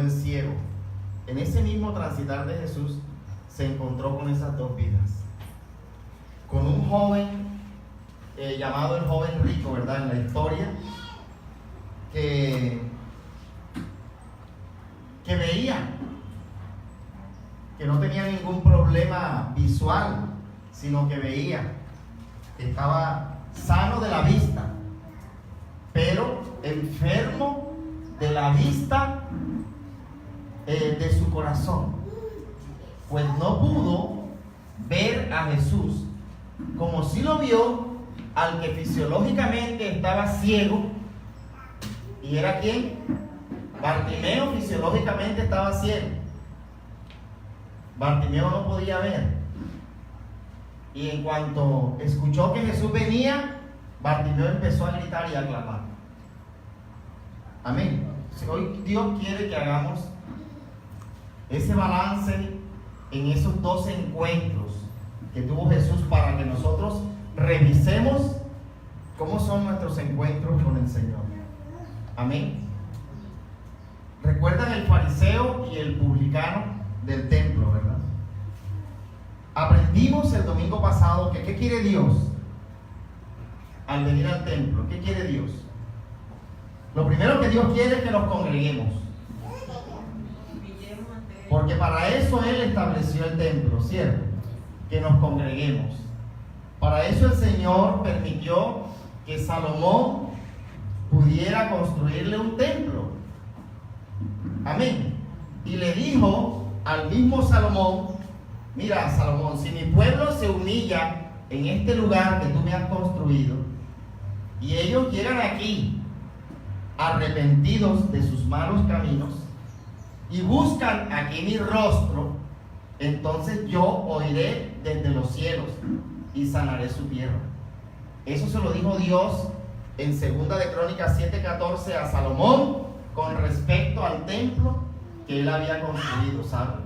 joven ciego. En ese mismo transitar de Jesús se encontró con esas dos vidas. Con un joven llamado el joven rico, ¿verdad? En la historia, que veía, que no tenía ningún problema visual, sino que veía, que estaba sano de la vista, pero enfermo de la vista de su corazón, pues no pudo ver a Jesús como si lo vio al que fisiológicamente estaba ciego. ¿Y era quién? Bartimeo fisiológicamente estaba ciego. Bartimeo no podía ver. Y en cuanto escuchó que Jesús venía, Bartimeo empezó a gritar y a clamar. Amén. Hoy Dios quiere que hagamos ese balance en esos dos encuentros que tuvo Jesús, para que nosotros revisemos cómo son nuestros encuentros con el Señor. Amén. ¿Recuerdan el fariseo y el publicano del templo, verdad? Aprendimos el domingo pasado que ¿qué quiere Dios al venir al templo? ¿Qué quiere Dios? Lo primero que Dios quiere es que nos congreguemos, porque para eso Él estableció el templo, ¿cierto? Que nos congreguemos. Para eso el Señor permitió que Salomón pudiera construirle un templo. Amén. Y le dijo al mismo Salomón: mira, Salomón, si mi pueblo se humilla en este lugar que tú me has construido, y ellos llegan aquí arrepentidos de sus malos caminos y buscan aquí mi rostro, entonces yo oiré desde los cielos y sanaré su tierra. Eso se lo dijo Dios en 2 de Crónicas 7:14 a Salomón con respecto al templo que él había construido, ¿sabe?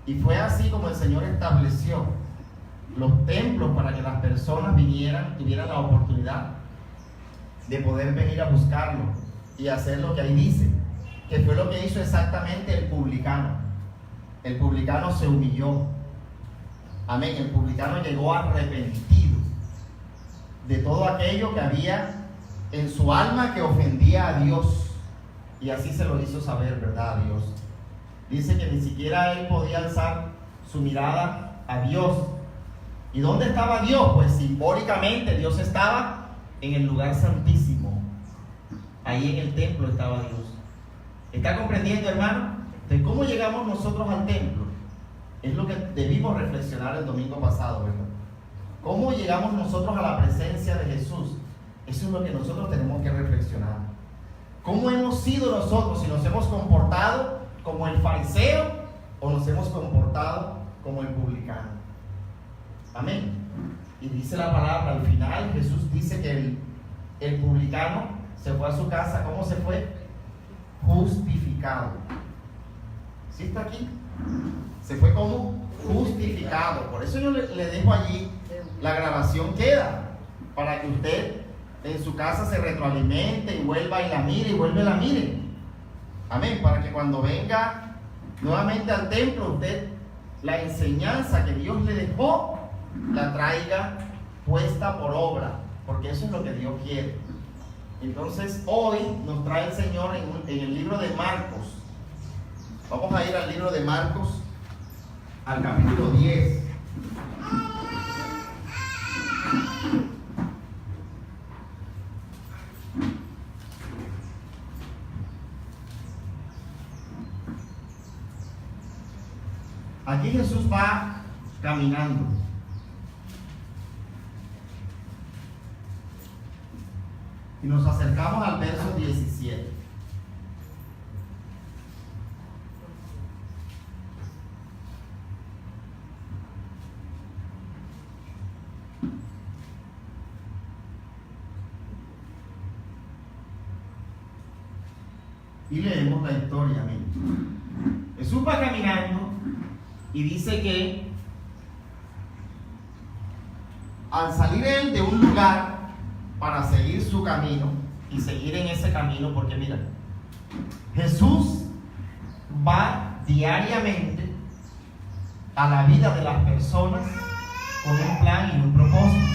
Y fue así como el Señor estableció los templos para que las personas vinieran, tuvieran la oportunidad de poder venir a buscarlo y hacer lo que ahí dice, que fue lo que hizo exactamente el publicano. El publicano se humilló. Amén. El publicano llegó arrepentido de todo aquello que había en su alma que ofendía a Dios. Y así se lo hizo saber, ¿verdad? A Dios. Dice que ni siquiera él podía alzar su mirada a Dios. ¿Y dónde estaba Dios? Pues simbólicamente Dios estaba en el lugar santísimo. Ahí en el templo estaba Dios. ¿Está comprendiendo, hermano? Entonces, ¿cómo llegamos nosotros al templo? Es lo que debimos reflexionar el domingo pasado, ¿verdad? ¿Cómo llegamos nosotros a la presencia de Jesús? Eso es lo que nosotros tenemos que reflexionar. ¿Cómo hemos sido nosotros? Si nos hemos comportado como el fariseo o nos hemos comportado como el publicano. Amén. Y dice la palabra, al final Jesús dice que el publicano se fue a su casa. ¿Cómo se fue? Justificado. ¿Sí está aquí? Se fue como justificado. Por eso yo le dejo allí, la grabación queda, para que usted en su casa se retroalimente y vuelva y la mire y vuelve y la mire. Amén. Para que cuando venga nuevamente al templo, usted la enseñanza que Dios le dejó la traiga puesta por obra, porque eso es lo que Dios quiere. Entonces hoy nos trae el Señor en el libro de Marcos. Vamos a ir al libro de Marcos, al capítulo 10. Aquí Jesús va caminando. Y nos acercamos al verso 17. Y leemos la historia. Jesús va caminando y dice que al salir él de un lugar para seguir su camino y seguir en ese camino, porque mira, Jesús diariamente a la vida de las personas con un plan y un propósito.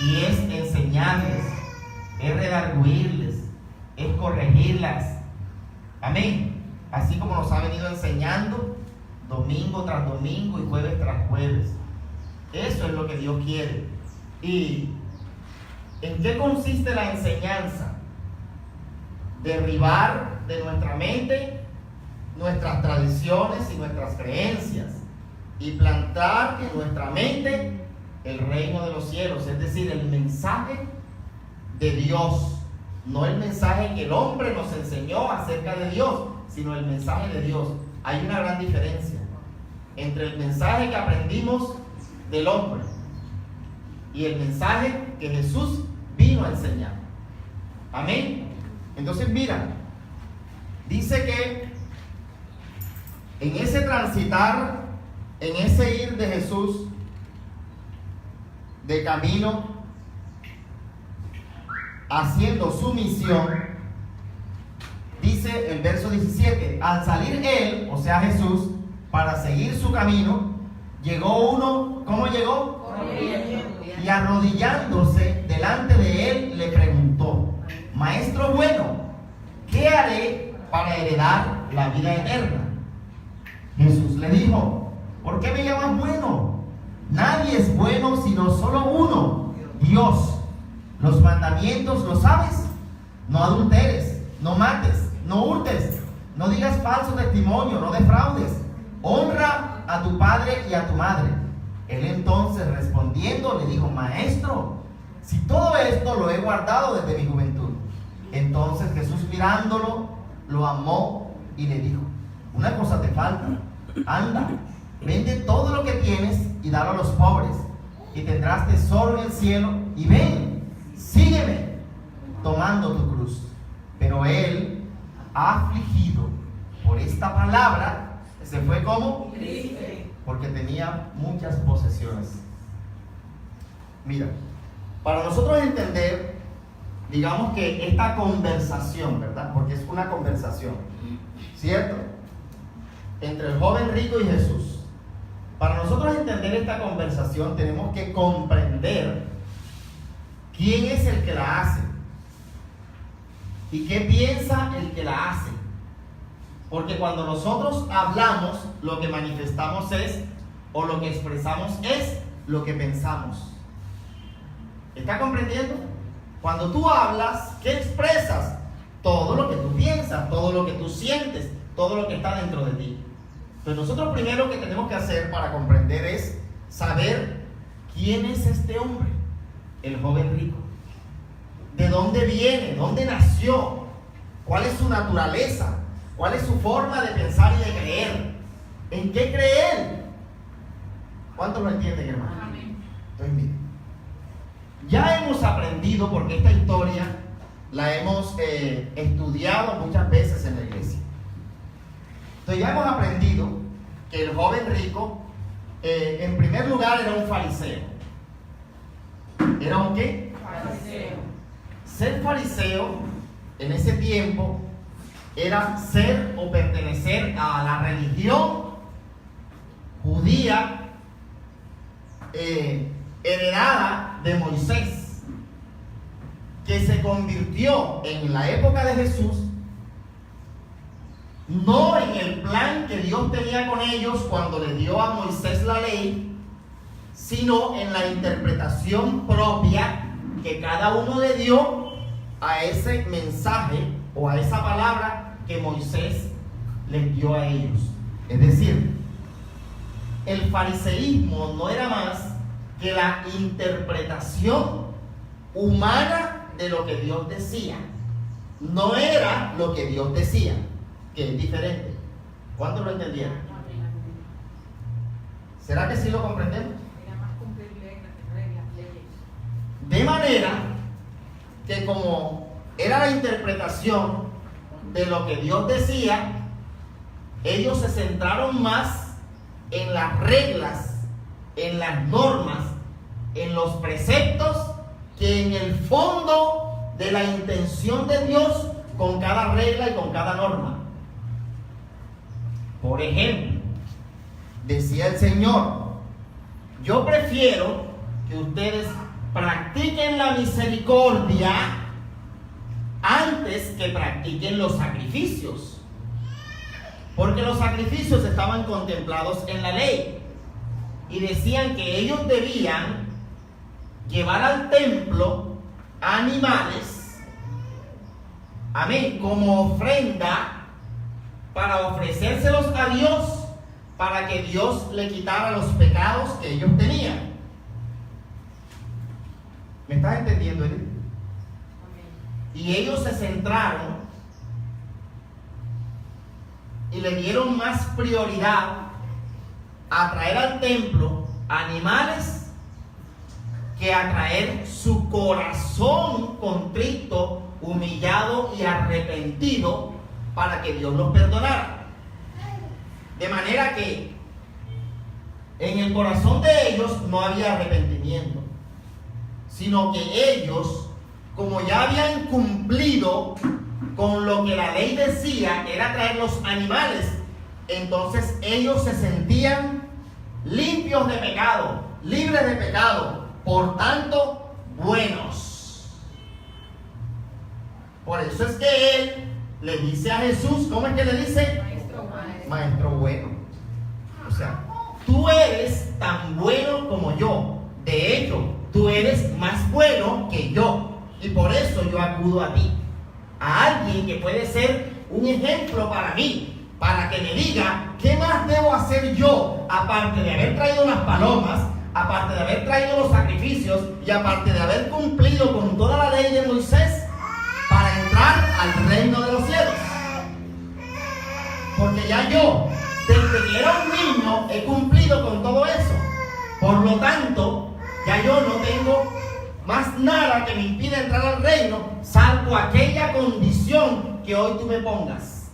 Y es enseñarles, es redarguirles, es corregirlas. Amén. Así como nos ha venido enseñando domingo tras domingo y jueves tras jueves. Eso es lo que Dios quiere. ¿Y en qué consiste la enseñanza? Derribar de nuestra mente nuestras tradiciones y nuestras creencias y plantar en nuestra mente el reino de los cielos, es decir, el mensaje de Dios, no el mensaje que el hombre nos enseñó acerca de Dios, sino el mensaje de Dios. Hay una gran diferencia entre el mensaje que aprendimos del hombre y el mensaje que Jesús vino a enseñar. Amén. Entonces mira, dice que en ese transitar, en ese ir de Jesús de camino haciendo su misión, dice el verso 17, al salir él, o sea Jesús, para seguir su camino, llegó uno, ¿cómo llegó? Y arrodillándose delante de él le preguntó, Maestro bueno, ¿qué haré para heredar la vida eterna? Jesús le dijo, ¿por qué me llamas bueno? Nadie es bueno sino solo uno, Dios. Los mandamientos, ¿lo sabes? No adulteres, no mates, no hurtes, no digas falso testimonio, no defraudes, honra a tu padre y a tu madre. Él entonces respondiendo le dijo, Maestro, si todo esto lo he guardado desde mi juventud. Entonces Jesús mirándolo, lo amó y le dijo, una cosa te falta, anda, vende todo lo que tienes y dalo a los pobres, y tendrás tesoro en el cielo, y ven, sígueme, tomando tu cruz. Pero él, afligido por esta palabra, se fue como triste, porque tenía muchas posesiones. Mira, para nosotros entender, digamos que esta conversación, ¿verdad? Porque es una conversación, ¿cierto? Entre el joven rico y Jesús. Para nosotros entender esta conversación tenemos que comprender quién es el que la hace y qué piensa el que la hace. Porque cuando nosotros hablamos, lo que manifestamos es, o lo que expresamos es lo que pensamos. ¿Está comprendiendo? Cuando tú hablas, ¿qué expresas? Todo lo que tú piensas, todo lo que tú sientes, todo lo que está dentro de ti. Entonces nosotros primero que tenemos que hacer para comprender es saber quién es este hombre, el joven rico. ¿De dónde viene? ¿Dónde nació? ¿Cuál es su naturaleza? ¿Cuál es su forma de pensar y de creer? ¿En qué cree él? ¿Cuántos lo entienden, hermano? Entonces, miren, ya hemos aprendido, porque esta historia la hemos estudiado muchas veces en la iglesia. Entonces ya hemos aprendido que el joven rico, en primer lugar, era un fariseo. ¿Era un qué? Fariseo. Ser fariseo en ese tiempo era ser o pertenecer a la religión judía heredada de Moisés, que se convirtió en la época de Jesús no en el plan que Dios tenía con ellos cuando le dio a Moisés la ley, sino en la interpretación propia que cada uno le dio a ese mensaje o a esa palabra que Moisés les dio a ellos. Es decir, el fariseísmo no era más que la interpretación humana de lo que Dios decía. No era lo que Dios decía, que es diferente. ¿Cuántos lo entendieron? ¿Será que sí lo comprendemos? De manera que como era la interpretación de lo que Dios decía, ellos se centraron más en las reglas, en las normas, en los preceptos, que en el fondo de la intención de Dios con cada regla y con cada norma. Por ejemplo, decía el Señor, yo prefiero que ustedes practiquen la misericordia antes que practiquen los sacrificios, porque los sacrificios estaban contemplados en la ley y decían que ellos debían llevar al templo animales, amén, como ofrenda para ofrecérselos a Dios, para que Dios le quitara los pecados que ellos tenían. ¿Me estás entendiendo, Edith? Y ellos se centraron y le dieron más prioridad a traer al templo animales que a traer su corazón contrito, humillado y arrepentido para que Dios los perdonara. De manera que en el corazón de ellos no había arrepentimiento, sino que ellos, como ya habían cumplido con lo que la ley decía, que era traer los animales, entonces ellos se sentían limpios de pecado, libres de pecado, por tanto, buenos. Por eso es que él le dice a Jesús, ¿cómo es que le dice? Maestro bueno. O sea, tú eres tan bueno como yo. De hecho, tú eres más bueno que yo. Y por eso yo acudo a ti. A alguien que puede ser un ejemplo para mí, para que me diga qué más debo hacer yo, aparte de haber traído unas palomas, aparte de haber traído los sacrificios y aparte de haber cumplido con toda la ley de Moisés para entrar al reino de los cielos. Porque ya yo, desde que era un niño, he cumplido con todo eso. Por lo tanto, ya yo no tengo más nada que me impida entrar al reino, salvo aquella condición que hoy tú me pongas.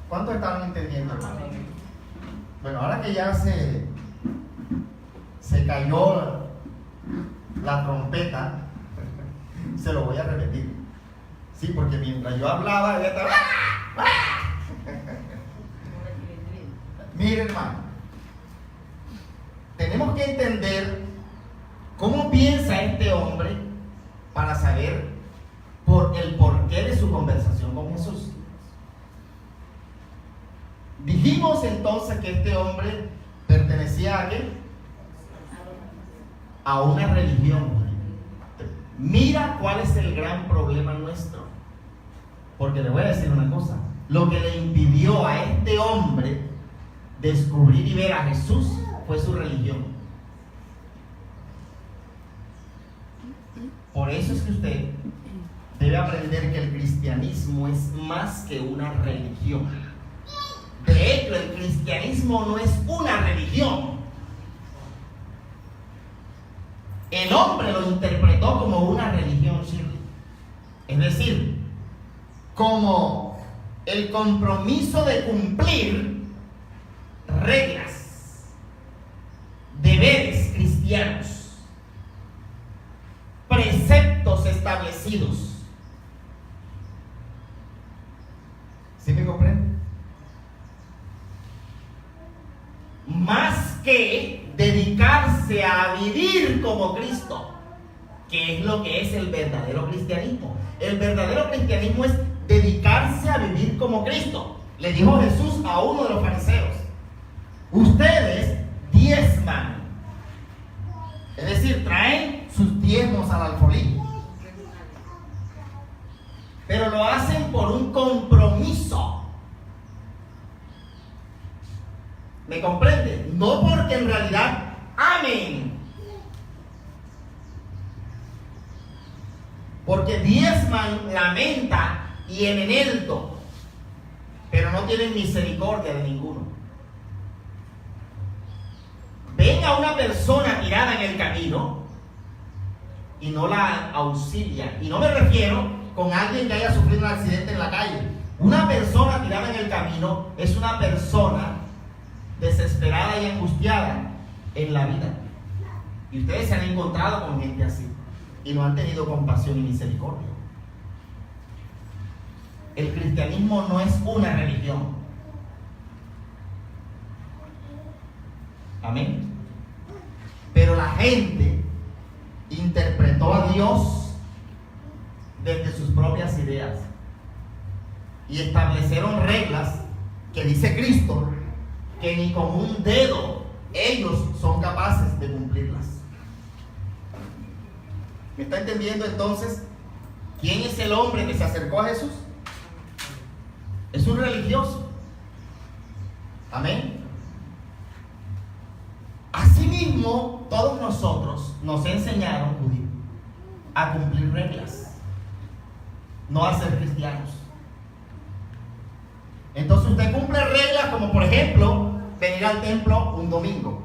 ¿Cuántos estaban entendiendo, hermano? Bueno, ahora que ya se cayó la trompeta, se lo voy a repetir. Sí, porque mientras yo hablaba, ella estaba... Mire, hermano, tenemos que entender cómo piensa este hombre para saber el porqué de su conversación con Jesús. Dijimos entonces que este hombre pertenecía a ¿qué? A una religión. Mira cuál es el gran problema nuestro. Porque le voy a decir una cosa. Lo que le impidió a este hombre descubrir y ver a Jesús fue su religión. Por eso es que usted debe aprender que el cristianismo es más que una religión. De hecho, el cristianismo no es una religión. El hombre lo interpretó como una religión, Shirley. Es decir, como el compromiso de cumplir reglas, deberes cristianos, preceptos establecidos. ¿Sí me comprende? Más que dedicarse a vivir como Cristo, que es lo que es el verdadero cristianismo. El verdadero cristianismo es dedicarse a vivir como Cristo. Le dijo Jesús a uno de los fariseos: ustedes diezman, es decir, traen sus diezmos al alfolí, pero lo hacen por un compromiso. ¿Me comprende? No porque en realidad amen. Porque diezman la menta y el eneldo, pero no tienen misericordia de ninguno. Ven a una persona tirada en el camino y no la auxilian. Y no me refiero con alguien que haya sufrido un accidente en la calle. Una persona tirada en el camino es una persona desesperada y angustiada en la vida. Y ustedes se han encontrado con gente así y no han tenido compasión y misericordia. El cristianismo no es una religión. Amén. Pero la gente interpretó a Dios desde sus propias ideas y establecieron reglas que dice Cristo que ni con un dedo ellos son capaces de cumplirlas. ¿Me está entendiendo entonces quién es el hombre que se acercó a Jesús? Es un religioso. Amén. Asimismo, todos nosotros nos enseñaron, judíos, a cumplir reglas, no a ser cristianos. Entonces usted cumple reglas como, por ejemplo, venir al templo un domingo.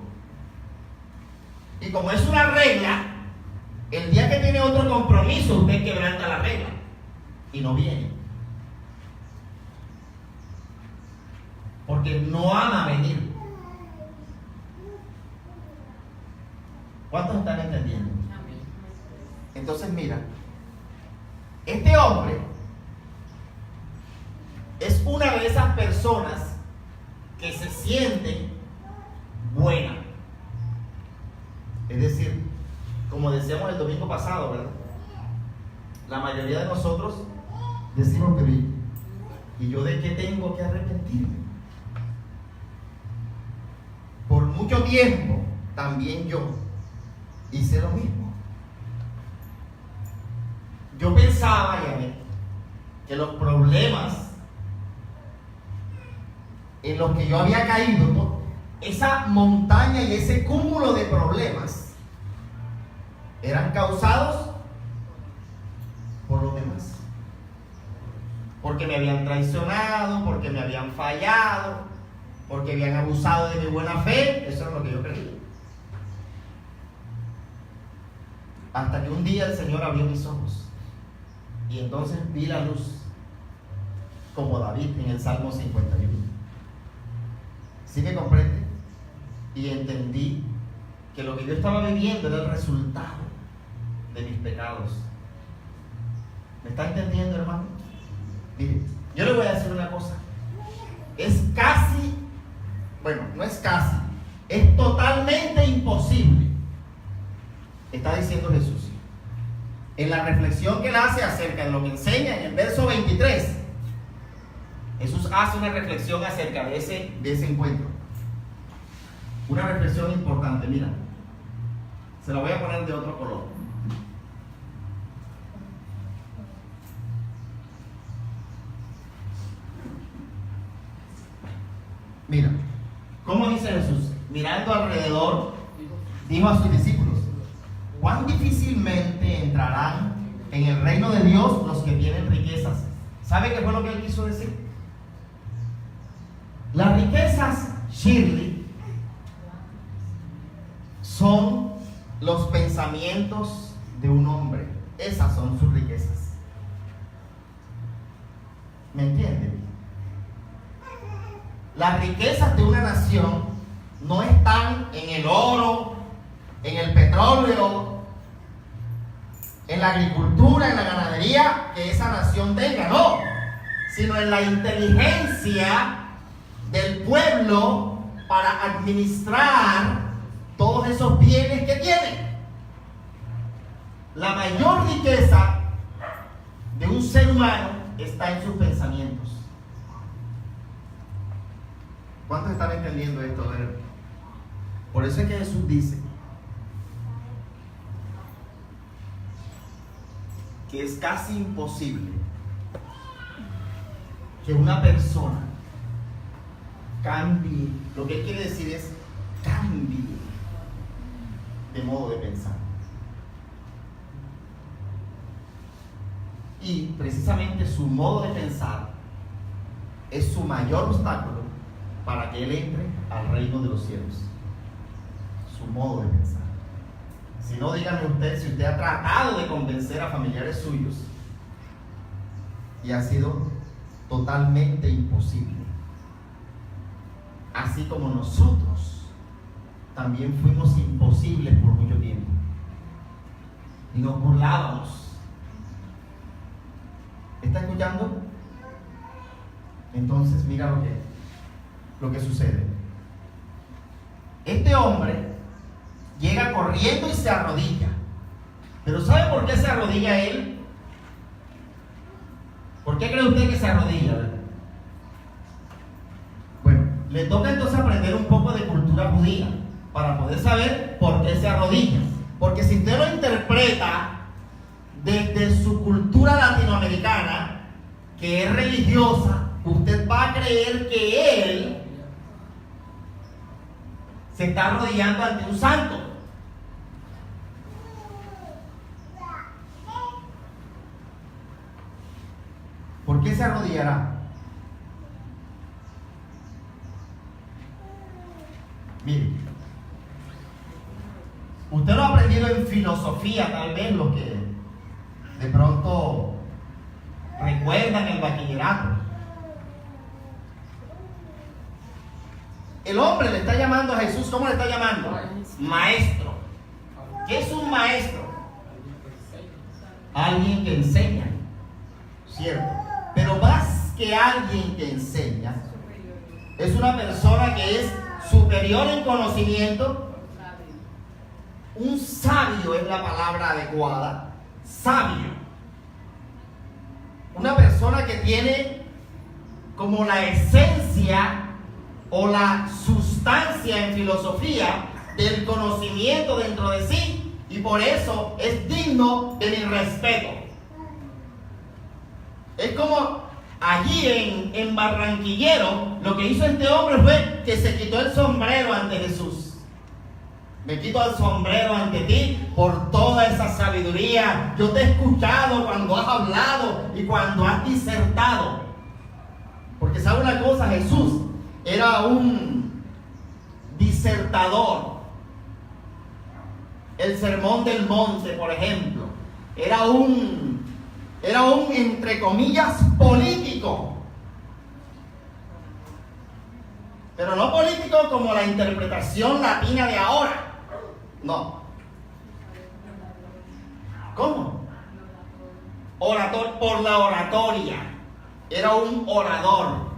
Y como es una regla, el día que tiene otro compromiso, usted quebranta la regla y no viene. Porque no ama venir. ¿Cuántos están entendiendo? Entonces mira, este hombre es una de esas personas que se siente buena. Es decir, como decíamos el domingo pasado, ¿verdad? La mayoría de nosotros decimos, pero ¿y yo de qué tengo que arrepentirme? Por mucho tiempo también yo hice lo mismo. Yo pensaba, que los problemas en los que yo había caído, ¿no?, esa montaña y ese cúmulo de problemas eran causados por los demás, porque me habían traicionado, porque me habían fallado, porque habían abusado de mi buena fe. Eso es lo que yo creía. Hasta que un día el Señor abrió mis ojos y entonces vi la luz, como David en el Salmo 51. ¿Sí me comprende? Y entendí que lo que yo estaba viviendo era el resultado de mis pecados. ¿Me está entendiendo, hermano? Mire, yo le voy a decir una cosa. Es casi, bueno, no es casi, es totalmente imposible, está diciendo Jesús, en la reflexión que él hace acerca de lo que enseña en el verso 23. Jesús hace una reflexión acerca de ese encuentro. Una reflexión importante, mira. Se la voy a poner de otro color. Mira, ¿cómo dice Jesús? Mirando alrededor, dijo a sus discípulos: ¿cuán difícilmente entrarán en el reino de Dios los que tienen riquezas? ¿Sabe qué fue lo que él quiso decir? Las riquezas, Shirley, son los pensamientos de un hombre. Esas son sus riquezas. ¿Me entienden? Las riquezas de una nación no están en el oro, en el petróleo, en la agricultura, en la ganadería que esa nación tenga, no, sino en la inteligencia del pueblo para administrar todos esos bienes que tiene. La mayor riqueza de un ser humano está en sus pensamientos. ¿Cuántos están entendiendo esto? A ver, por eso es que Jesús dice que es casi imposible que una persona cambie. Lo que él quiere decir es cambie de modo de pensar. Y precisamente su modo de pensar es su mayor obstáculo para que él entre al reino de los cielos. Su modo de pensar. Si no, díganme usted si usted ha tratado de convencer a familiares suyos y ha sido totalmente imposible. Así como nosotros también fuimos imposibles por mucho tiempo y nos burlábamos. ¿Está escuchando? Entonces mira lo que sucede. Este hombre llega corriendo y se arrodilla. Pero ¿sabe por qué se arrodilla él? ¿Por qué cree usted que se arrodilla? Bueno, le toca entonces aprender un poco de cultura judía para poder saber por qué se arrodilla. Porque si usted lo interpreta desde su cultura latinoamericana, que es religiosa, usted va a creer que él se está arrodillando ante un santo. ¿Por qué se arrodillará? Mire, usted lo ha aprendido en filosofía, tal vez, lo que de pronto recuerdan el bachillerato. El hombre le está llamando a Jesús, ¿cómo le está llamando? Maestro. ¿Qué es un maestro? Alguien que enseña, ¿cierto? Pero más que alguien que enseña, es una persona que es superior en conocimiento. Un sabio es la palabra adecuada. Sabio. Una persona que tiene como la esencia o la sustancia en filosofía del conocimiento dentro de sí, y por eso es digno de mi respeto. Es como allí en Barranquillero, lo que hizo este hombre fue que se quitó el sombrero ante Jesús. Me quito el sombrero ante ti por toda esa sabiduría. Yo te he escuchado cuando has hablado y cuando has disertado. Porque sabe una cosa, Jesús era un disertador. El Sermón del Monte, por ejemplo, era un entre comillas político. Pero no político como la interpretación latina de ahora. No. ¿Cómo? Orator, por la oratoria. Era un orador.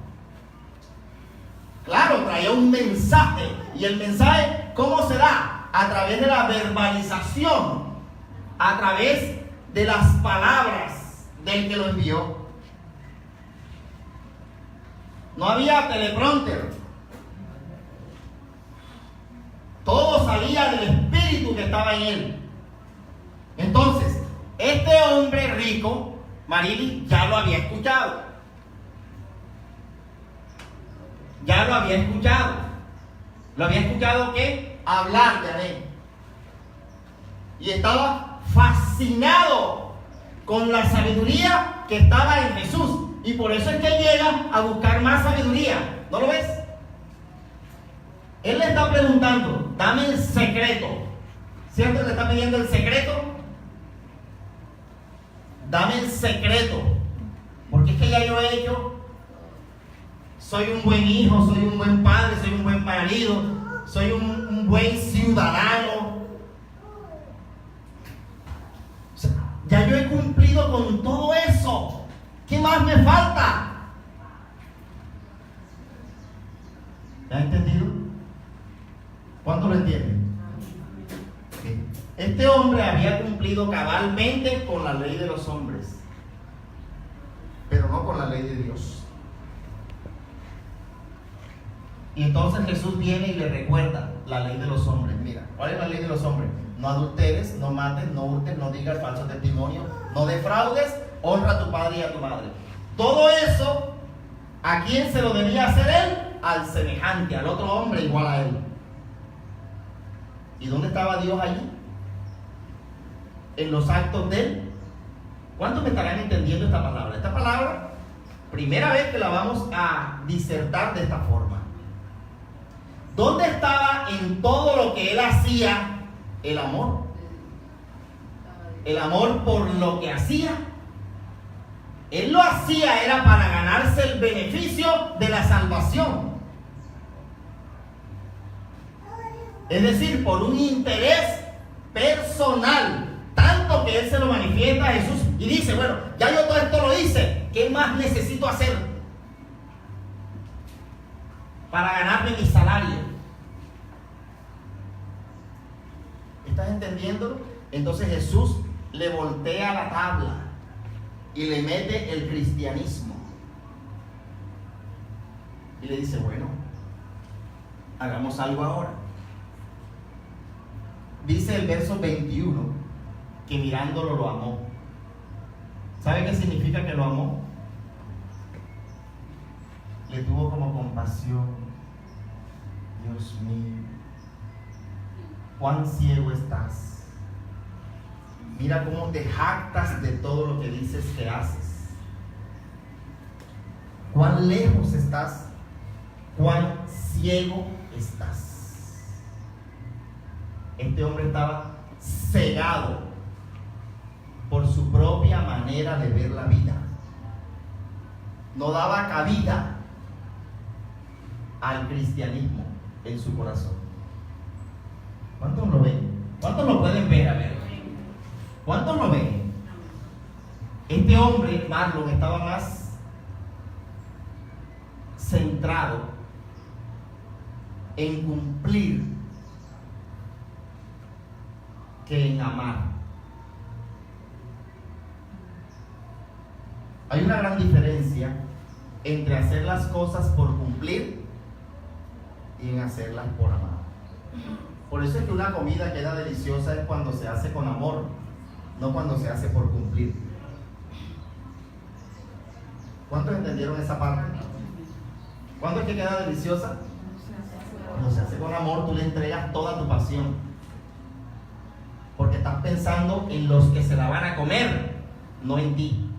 Claro, traía un mensaje. ¿Y el mensaje cómo se da? A través de la verbalización, a través de las palabras del que lo envió. No había teleprompter. Todo salía del espíritu que estaba en él. Entonces, este hombre rico, Marili, ya lo había escuchado. Ya lo había escuchado. Lo había escuchado ¿qué? Hablar de él. Y estaba fascinado con la sabiduría que estaba en Jesús. Y por eso es que llega a buscar más sabiduría. ¿No lo ves? Él le está preguntando, dame el secreto. ¿Cierto? Le está pidiendo el secreto. Dame el secreto. Porque es que ya yo he hecho. Soy un buen hijo, soy un buen padre, soy un buen marido, soy un buen ciudadano. O sea, ya yo he cumplido con todo eso. ¿Qué más me falta? ¿Me ha entendido? ¿Cuánto lo entienden? Okay. Este hombre había cumplido cabalmente con la ley de los hombres, pero no con la ley de Dios. Y entonces Jesús viene y le recuerda la ley de los hombres. Mira, ¿cuál es la ley de los hombres? No adulteres, no mates, no hurtes, no digas falso testimonio, no defraudes, honra a tu padre y a tu madre. Todo eso, ¿a quién se lo debía hacer él? Al semejante, al otro hombre igual a él. ¿Y dónde estaba Dios allí? En los actos de él. ¿Cuántos me estarán entendiendo esta palabra? Esta palabra, primera vez que la vamos a disertar de esta forma. ¿Dónde estaba en todo lo que él hacía el amor? El amor por lo que hacía. Él lo hacía era para ganarse el beneficio de la salvación. Es decir, por un interés personal. Tanto que él se lo manifiesta a Jesús y dice, bueno, ya yo todo esto lo hice. ¿Qué más necesito hacer para ganarme mi salario? ¿Estás entendiéndolo? Entonces Jesús le voltea la tabla y le mete el cristianismo. Y le dice, bueno, hagamos algo ahora. Dice el verso 21 que mirándolo lo amó. ¿Sabe qué significa que lo amó? Le tuvo como compasión. Dios mío, cuán ciego estás. Mira cómo te jactas de todo lo que dices que haces. Cuán lejos estás, cuán ciego estás. Este hombre estaba cegado por su propia manera de ver la vida. No daba cabida al cristianismo en su corazón. ¿Cuántos lo ven? ¿Cuántos lo pueden ver? A ver. ¿Cuántos lo ven? Este hombre, Marlon, estaba más centrado en cumplir que en amar. Hay una gran diferencia entre hacer las cosas por cumplir y en hacerlas por amar. Por eso es que una comida queda deliciosa es cuando se hace con amor, no cuando se hace por cumplir. ¿Cuántos entendieron esa parte? ¿Cuándo es que queda deliciosa? Cuando se hace con amor, tú le entregas toda tu pasión, porque estás pensando en los que se la van a comer, no en ti.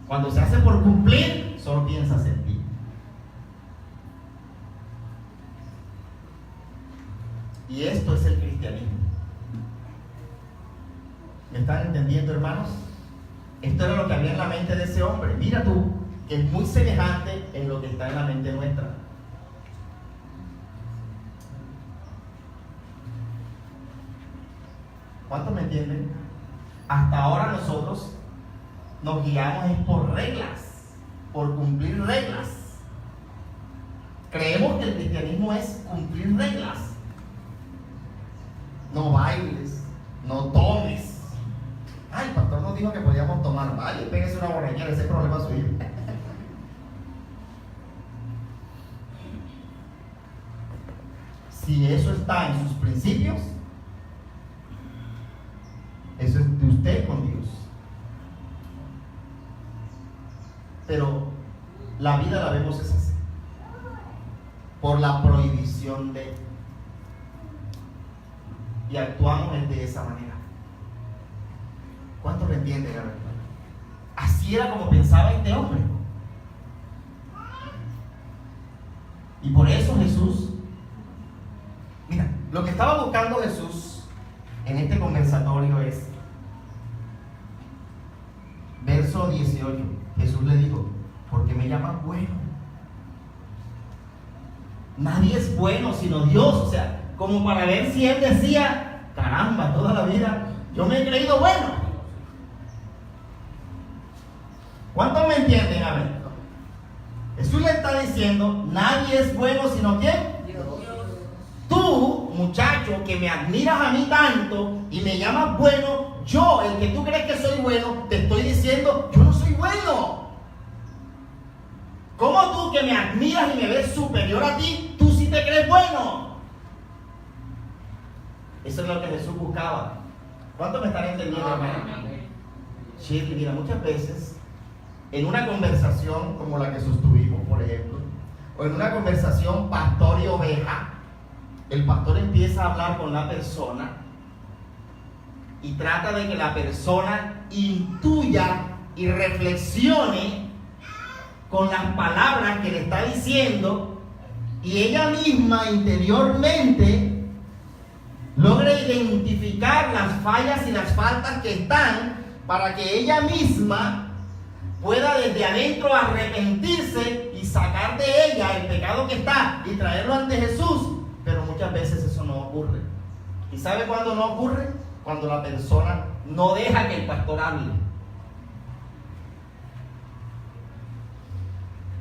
Cuando se hace por cumplir, solo piensas en ti. Y esto es el cristianismo. ¿Me están entendiendo, hermanos? Esto era lo que había en la mente de ese hombre. Mira tú, que es muy semejante en lo que está en la mente nuestra. ¿Cuántos me entienden? Hasta ahora nosotros nos guiamos es por reglas, por cumplir reglas. Creemos que el cristianismo es cumplir reglas. No bailes, no tomes. Ay, el pastor nos dijo que podíamos tomar. Vaya, péguese una borrachera, ese problema suyo. Si eso está en sus principios, eso es de usted con Dios. Pero la vida la vemos es así, por la prohibición de, y actuamos de esa manera. ¿Cuántos me entienden? Así era como pensaba este hombre. Y por eso Jesús, mira, lo que estaba buscando Jesús en este conversatorio es verso 18. Jesús le dijo, ¿por qué me llamas bueno? Nadie es bueno sino Dios. O sea, como para ver si él decía, caramba, toda la vida yo me he creído bueno. ¿Cuántos me entienden? A ver, Jesús le está diciendo, nadie es bueno sino ¿quién? Dios. Tú, muchacho, que me admiras a mí tanto y me llamas bueno, yo, el que tú crees que soy bueno, te estoy diciendo, yo no soy bueno. ¿Cómo tú que me admiras y me ves superior a ti, tú sí te crees bueno? Eso es lo que Jesús buscaba. ¿Cuántos me están entendiendo, hermano? Sí, mira, muchas veces en una conversación como la que sostuvimos, por ejemplo, o en una conversación pastor y oveja, el pastor empieza a hablar con la persona y trata de que la persona intuya y reflexione con las palabras que le está diciendo, y ella misma interiormente logre identificar las fallas y las faltas que están, para que ella misma pueda desde adentro arrepentirse y sacar de ella el pecado que está y traerlo ante Jesús. Pero muchas veces eso no ocurre. ¿Y sabe cuándo no ocurre? Cuando la persona no deja que el pastor hable.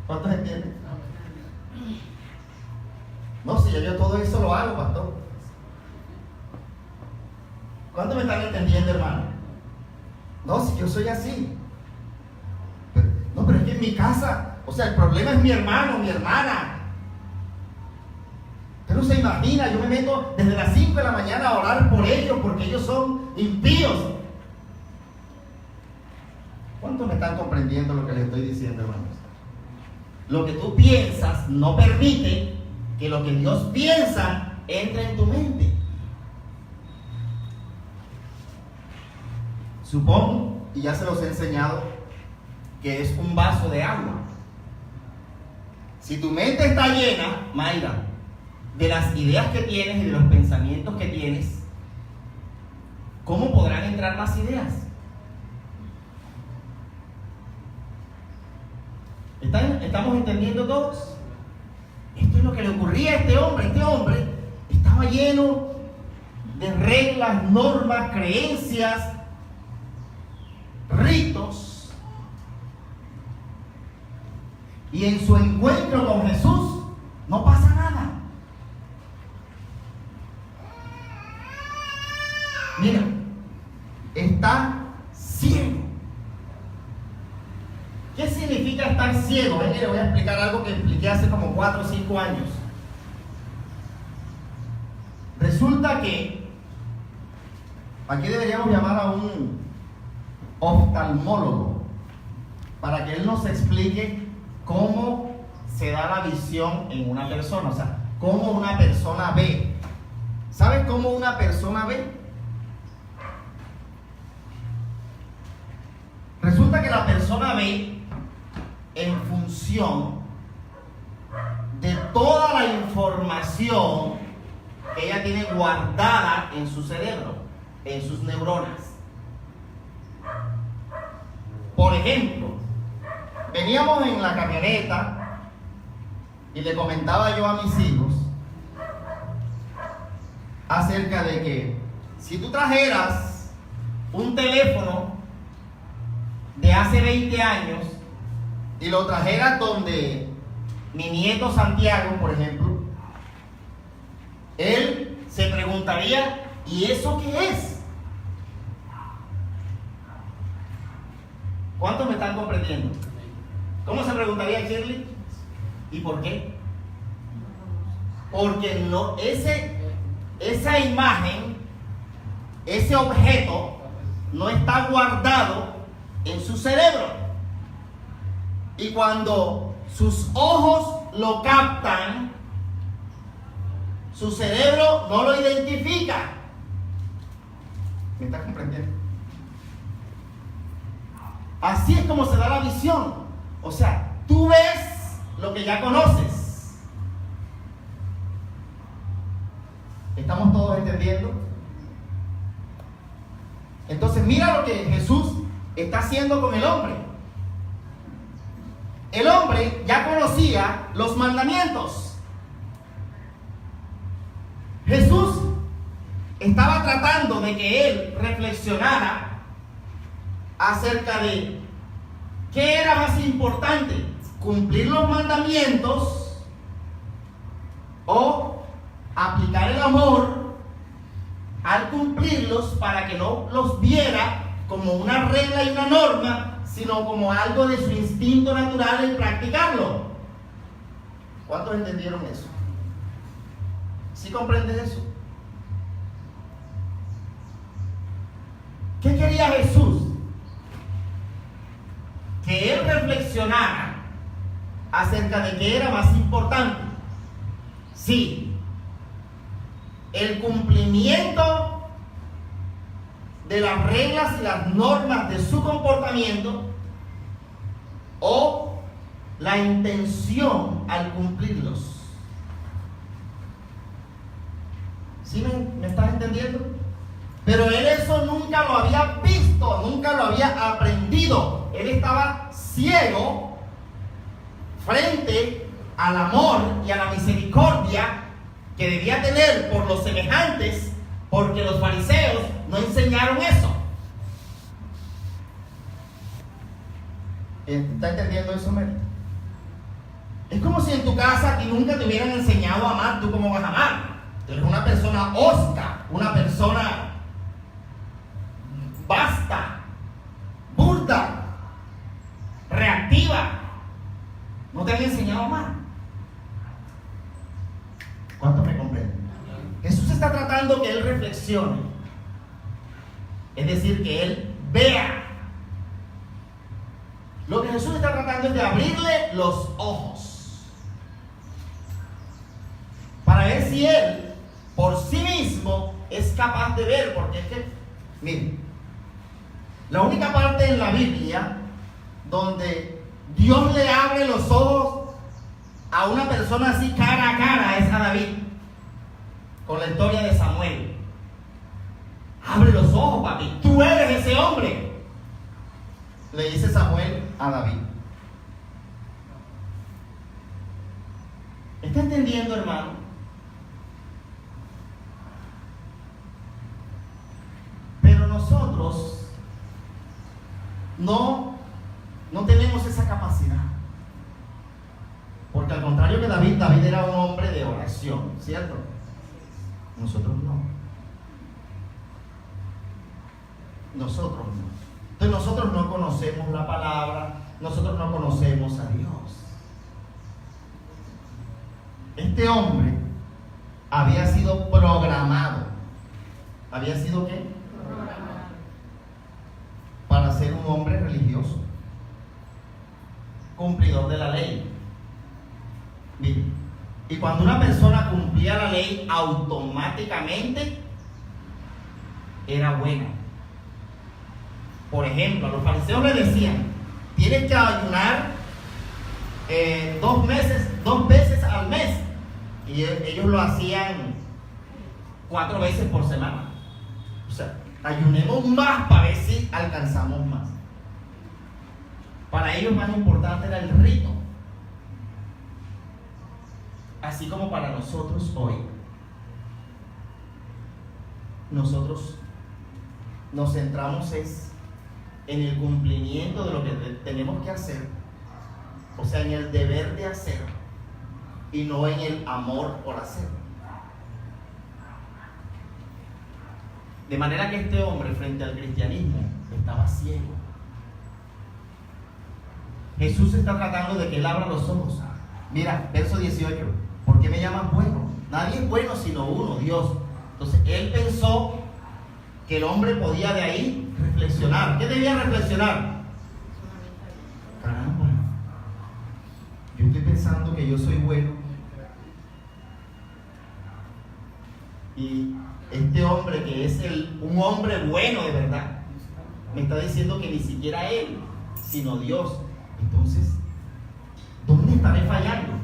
¿Cuántos entienden? No, si yo todo eso lo hago, pastor. ¿Cuánto me están entendiendo, hermano? No, si yo soy así. Pero es que en mi casa, o sea, el problema es mi hermano, mi hermana. Pero se imagina, yo me meto desde las 5 de la mañana a orar por ellos porque ellos son impíos. ¿Cuántos me están comprendiendo lo que les estoy diciendo, hermanos? Lo que tú piensas no permite que lo que Dios piensa entre en tu mente. Supongo, y ya se los he enseñado, que es un vaso de agua. Si tu mente está llena, Mayra, de las ideas que tienes y de los pensamientos que tienes, ¿cómo podrán entrar más ideas? ¿Estamos entendiendo todos? Esto es lo que le ocurría a este hombre. Este hombre estaba lleno de reglas, normas, creencias, ritos. Y en su encuentro con Jesús no pasa nada. Mira, está ciego. ¿Qué significa estar ciego? Le voy a explicar algo que expliqué hace como 4 o 5 años. Resulta que aquí deberíamos llamar a un oftalmólogo para que él nos explique cómo se da la visión en una persona, o sea, cómo una persona ve. ¿Sabes cómo una persona ve? Resulta que la persona ve en función de toda la información que ella tiene guardada en su cerebro, en sus neuronas. Por ejemplo, veníamos en la camioneta y le comentaba yo a mis hijos acerca de que si tú trajeras un teléfono de hace 20 años y lo trajeras donde mi nieto Santiago, por ejemplo, él se preguntaría, ¿y eso qué es? ¿Cuántos me están comprendiendo? ¿Cómo se preguntaría Shirley? ¿Y por qué? Porque no, esa imagen, ese objeto no está guardado en su cerebro. Y cuando sus ojos lo captan, su cerebro no lo identifica. ¿Me estás comprendiendo? Así es como se da la visión. O sea, tú ves lo que ya conoces. ¿Estamos todos entendiendo? Entonces mira lo que Jesús está haciendo con el hombre. El hombre ya conocía los mandamientos. Jesús estaba tratando de que él reflexionara acerca de qué era más importante, cumplir los mandamientos o aplicar el amor al cumplirlos para que no los viera como una regla y una norma, sino como algo de su instinto natural en practicarlo. ¿Cuántos entendieron eso? ¿Sí comprendes eso? ¿Qué quería Jesús? Que él reflexionara acerca de qué era más importante. Sí, el cumplimiento de las reglas y las normas de su comportamiento o la intención al cumplirlos. ¿Sí me estás entendiendo? Pero él eso nunca lo había visto, nunca lo había aprendido. Él estaba ciego frente al amor y a la misericordia que debía tener por los semejantes, porque los fariseos no enseñaron eso. ¿Está entendiendo eso, Mary? Es como si en tu casa y nunca te hubieran enseñado a amar. ¿Tú cómo vas a amar? Tú eres una persona hosca, una persona No te han enseñado a amar. ¿Cuántos me comprenden? Jesús está tratando que él reflexione. Es decir, que él vea. Lo que Jesús está tratando es de abrirle los ojos. Para ver si él, por sí mismo, es capaz de ver. Porque es que, miren, la única parte en la Biblia donde Dios le abre los ojos a una persona así cara a cara es a David, con la historia de Samuel. Abre los ojos, papi, tú eres ese hombre, le dice Samuel a David. ¿Está entendiendo, hermano? Pero nosotros no tenemos esa capacidad. Porque al contrario que David era un hombre de oración, ¿cierto? Nosotros no. Nosotros no. Entonces nosotros no conocemos la palabra, nosotros no conocemos a Dios. Este hombre había sido programado. ¿Había sido qué? Programado. Para ser un hombre religioso, cumplidor de la ley. Miren, y cuando una persona cumplía la ley, automáticamente era buena. Por ejemplo, a los fariseos les decían: tienes que ayunar 2 veces al mes. Y ellos lo hacían 4 veces por semana. O sea, ayunemos más para ver si alcanzamos más. Para ellos más importante era el rito. Así como para nosotros hoy. Nosotros nos centramos en el cumplimiento de lo que tenemos que hacer, o sea, en el deber de hacer, y no en el amor por hacer. De manera que este hombre, frente al cristianismo, estaba ciego. Jesús está tratando de que él abra los ojos. Mira, verso 18: ¿por qué me llaman bueno? Nadie es bueno sino uno, Dios. Entonces él pensó que el hombre podía de ahí reflexionar. ¿Qué debía reflexionar? Caramba, yo estoy pensando que yo soy bueno, y este hombre que es un hombre bueno de verdad, me está diciendo que ni siquiera él, sino Dios. Entonces, ¿dónde estaré fallando?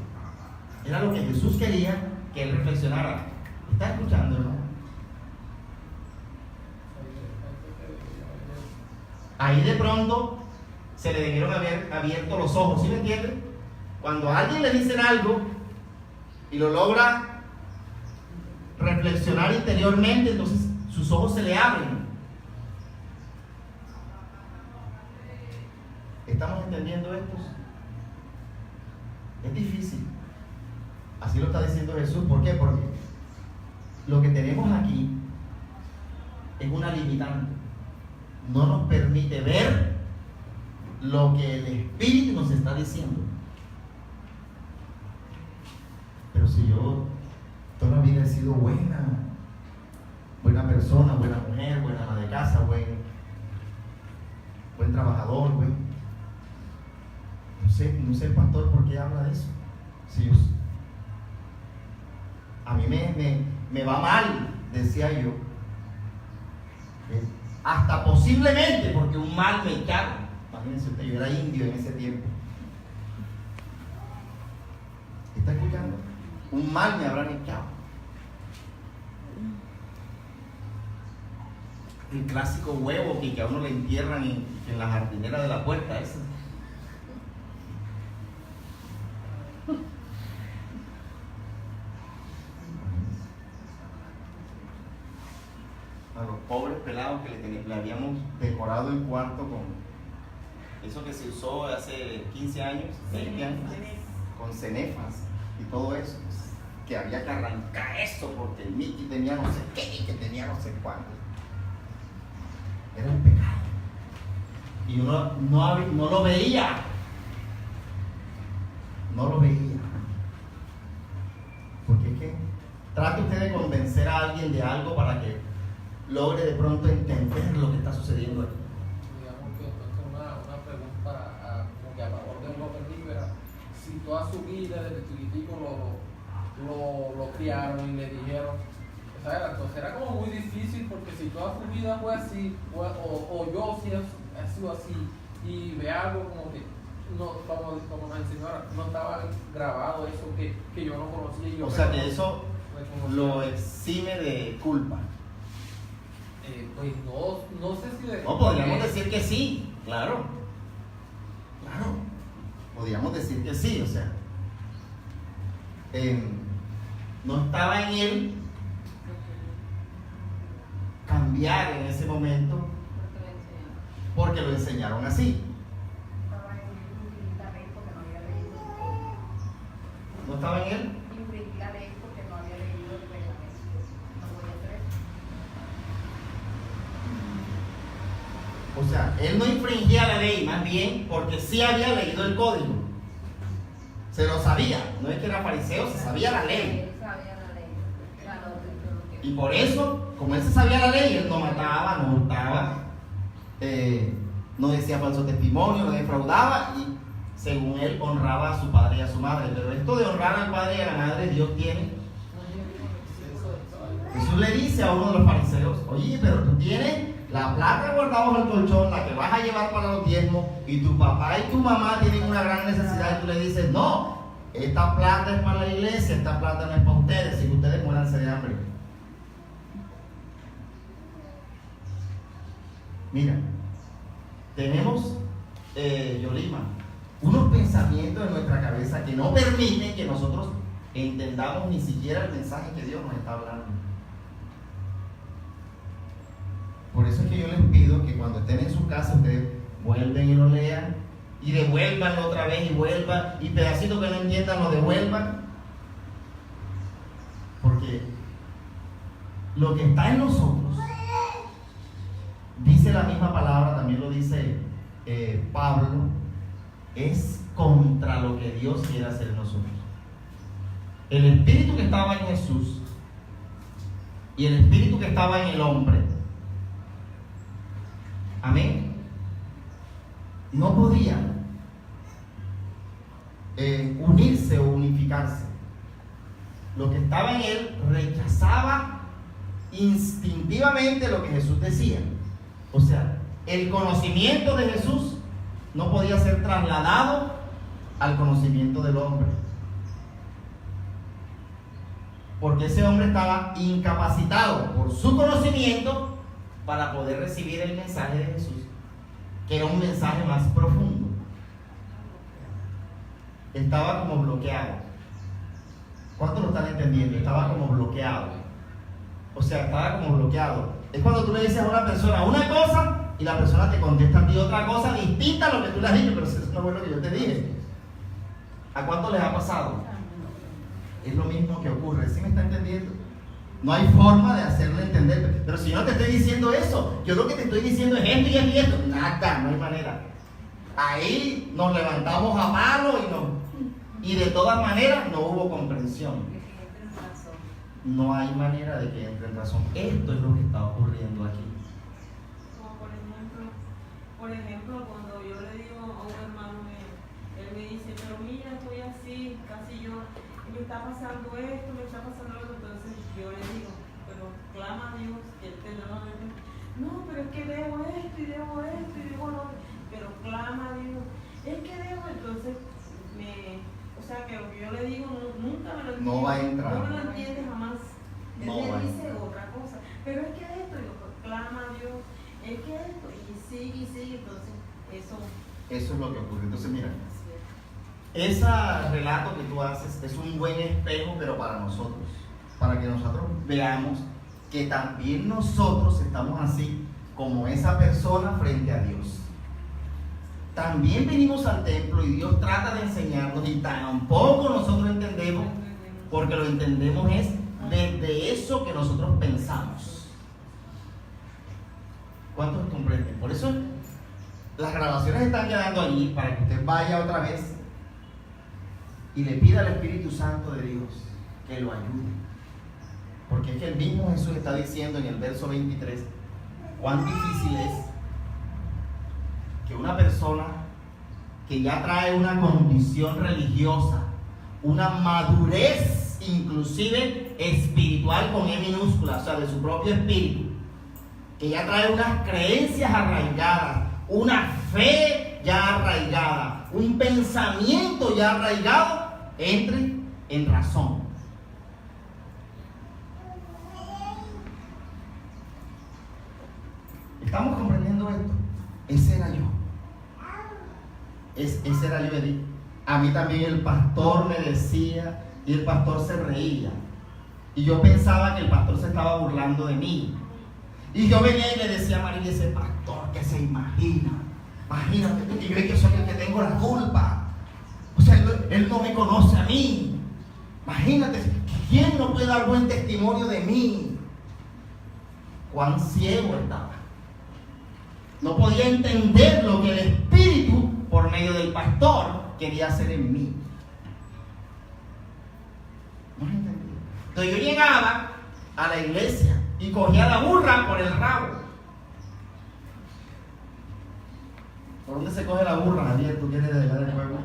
Era lo que Jesús quería que él reflexionara. ¿Está escuchando, no? Ahí de pronto se le debieron haber abierto los ojos, ¿sí me entienden? Cuando a alguien le dicen algo y lo logra reflexionar interiormente, entonces sus ojos se le abren. ¿Estamos entendiendo esto? Es difícil. Así lo está diciendo Jesús. ¿Por qué? Porque lo que tenemos aquí es una limitante. No nos permite ver lo que el Espíritu nos está diciendo. Pero si yo toda la vida he sido buena persona, buena mujer, buena ama de casa, buen trabajador, no sé el pastor por qué habla de eso. Si a mí me va mal, decía yo, hasta posiblemente porque un mal me echaron. Imagínense usted, yo era indio en ese tiempo. ¿Está escuchando? Un mal me habrán echado. El clásico huevo que a uno le entierran en la jardinera de la puerta, ese. A los pobres pelados que le habíamos decorado el cuarto con eso que se usó hace 15 años, 20 años, con cenefas y todo eso, que había que arrancar eso porque el Mickey tenía no sé qué y que tenía no sé cuánto. Era un pecado y uno no lo veía. no lo veía. Porque es que trate usted de convencer a alguien de algo para que logre de pronto entender lo que está sucediendo aquí. Digamos que entonces una pregunta como que a favor de López Rivera: si toda su vida desde chiquitico lo criaron y le dijeron, entonces era como muy difícil, porque si toda su vida fue así, o yo sí he sido así, y ve algo como que no, como nos enseñó ahora, no estaba grabado eso que yo no conocía. Y yo o sea que eso lo exime de culpa. Pues no sé si de... No, podríamos decir que sí, claro. Claro. Podríamos decir que sí, o sea. No estaba en él cambiar en ese momento porque lo enseñaron así. ¿No estaba en él? Infringir la ley porque no había leído el reglamento. No podía hacer eso. O sea, él no infringía la ley, más bien porque sí había leído el código. Se lo sabía, no es que era fariseo, se sabía la ley. Él sabía la ley. Claro, Y por eso, como él se sabía la ley, él no mataba, no hurtaba, no decía falso testimonio, no defraudaba y según él honraba a su padre y a su madre. Pero esto de honrar al padre y a la madre, Dios tiene. Jesús le dice a uno de los fariseos: oye, pero tú tienes la plata guardada bajo el colchón, la que vas a llevar para los diezmos, y tu papá y tu mamá tienen una gran necesidad, y tú le dices: no, esta plata es para la iglesia, esta plata no es para ustedes, y ustedes muéranse de hambre. Mira, tenemos, Yolima, unos pensamientos en nuestra cabeza que no permiten que nosotros entendamos ni siquiera el mensaje que Dios nos está hablando. Por eso es que yo les pido que cuando estén en su casa ustedes vuelven y lo lean y devuélvanlo otra vez y vuelvan, y pedacitos que no entiendan lo devuelvan, porque lo que está en nosotros, dice la misma palabra, también lo dice Pablo, es contra lo que Dios quiere hacer en nosotros. El espíritu que estaba en Jesús y el espíritu que estaba en el hombre, amén, no podían unirse o unificarse. Lo que estaba en él rechazaba instintivamente lo que Jesús decía. O sea, el conocimiento de Jesús no podía ser trasladado al conocimiento del hombre, porque ese hombre estaba incapacitado por su conocimiento para poder recibir el mensaje de Jesús, que era un mensaje más profundo. Estaba como bloqueado. ¿Cuántos lo están entendiendo? Estaba como bloqueado. O sea, estaba como bloqueado. Es cuando tú le dices a una persona una cosa y la persona te contesta a ti otra cosa distinta a lo que tú le has dicho, pero eso no fue lo que yo te dije. ¿A cuánto les ha pasado? Es lo mismo que ocurre. ¿Sí me está entendiendo? No hay forma de hacerle entender. Pero si yo no te estoy diciendo eso, yo lo que te estoy diciendo es esto y esto y esto. Nada, no hay manera. Ahí nos levantamos a palo y de todas maneras no hubo comprensión. No hay manera de que entre en razón. Esto es lo que está ocurriendo aquí. Como por ejemplo, cuando yo le digo a un hermano, él me dice: pero mira, estoy así, casi yo, me está pasando esto, me está pasando lo otro. Entonces yo le digo: pero clama a Dios, que Él te lo va a ver. No, pero es que debo esto y debo esto y debo lo otro. Pero clama a Dios, es que debo. Entonces o sea, que lo que yo le digo nunca me lo entiende. No va a entrar. No me lo entiende jamás. Él No me va. dice otra cosa. Pero es que esto, y yo clama a Dios, es que esto, y sigue, entonces eso Eso es lo que ocurre. Entonces, mira, es ese relato que tú haces es un buen espejo, pero para nosotros, para que nosotros veamos que también nosotros estamos así como esa persona frente a Dios. También venimos al templo y Dios trata de enseñarnos y tampoco nosotros entendemos, porque lo entendemos es desde eso que nosotros pensamos. ¿Cuántos comprenden? Por eso las grabaciones están quedando allí para que usted vaya otra vez y le pida al Espíritu Santo de Dios que lo ayude. Porque es que el mismo Jesús está diciendo en el verso 23 cuán difícil es que una persona que ya trae una condición religiosa, una madurez inclusive espiritual con E minúscula, o sea, de su propio espíritu, que ya trae unas creencias arraigadas, una fe ya arraigada, un pensamiento ya arraigado, entre en razón. ¿Estamos comprendiendo esto? Ese era yo. Ese era yo, Edith. A mí también el pastor me decía y el pastor se reía. Y yo pensaba que el pastor se estaba burlando de mí. Y yo venía y le decía a María, ese pastor que se imagina. Imagínate que yo es que soy el que tengo la culpa. O sea, él no me conoce a mí. Imagínate, ¿quién no puede dar buen testimonio de mí? Cuán ciego estaba. No podía entender lo que el Espíritu, por medio del pastor, quería hacer en mí. No lo entendí. Entonces yo llegaba a la iglesia y cogía la burra por el rabo. ¿Por dónde se coge la burra, Javier? ¿Tú quieres delegar el pueblo?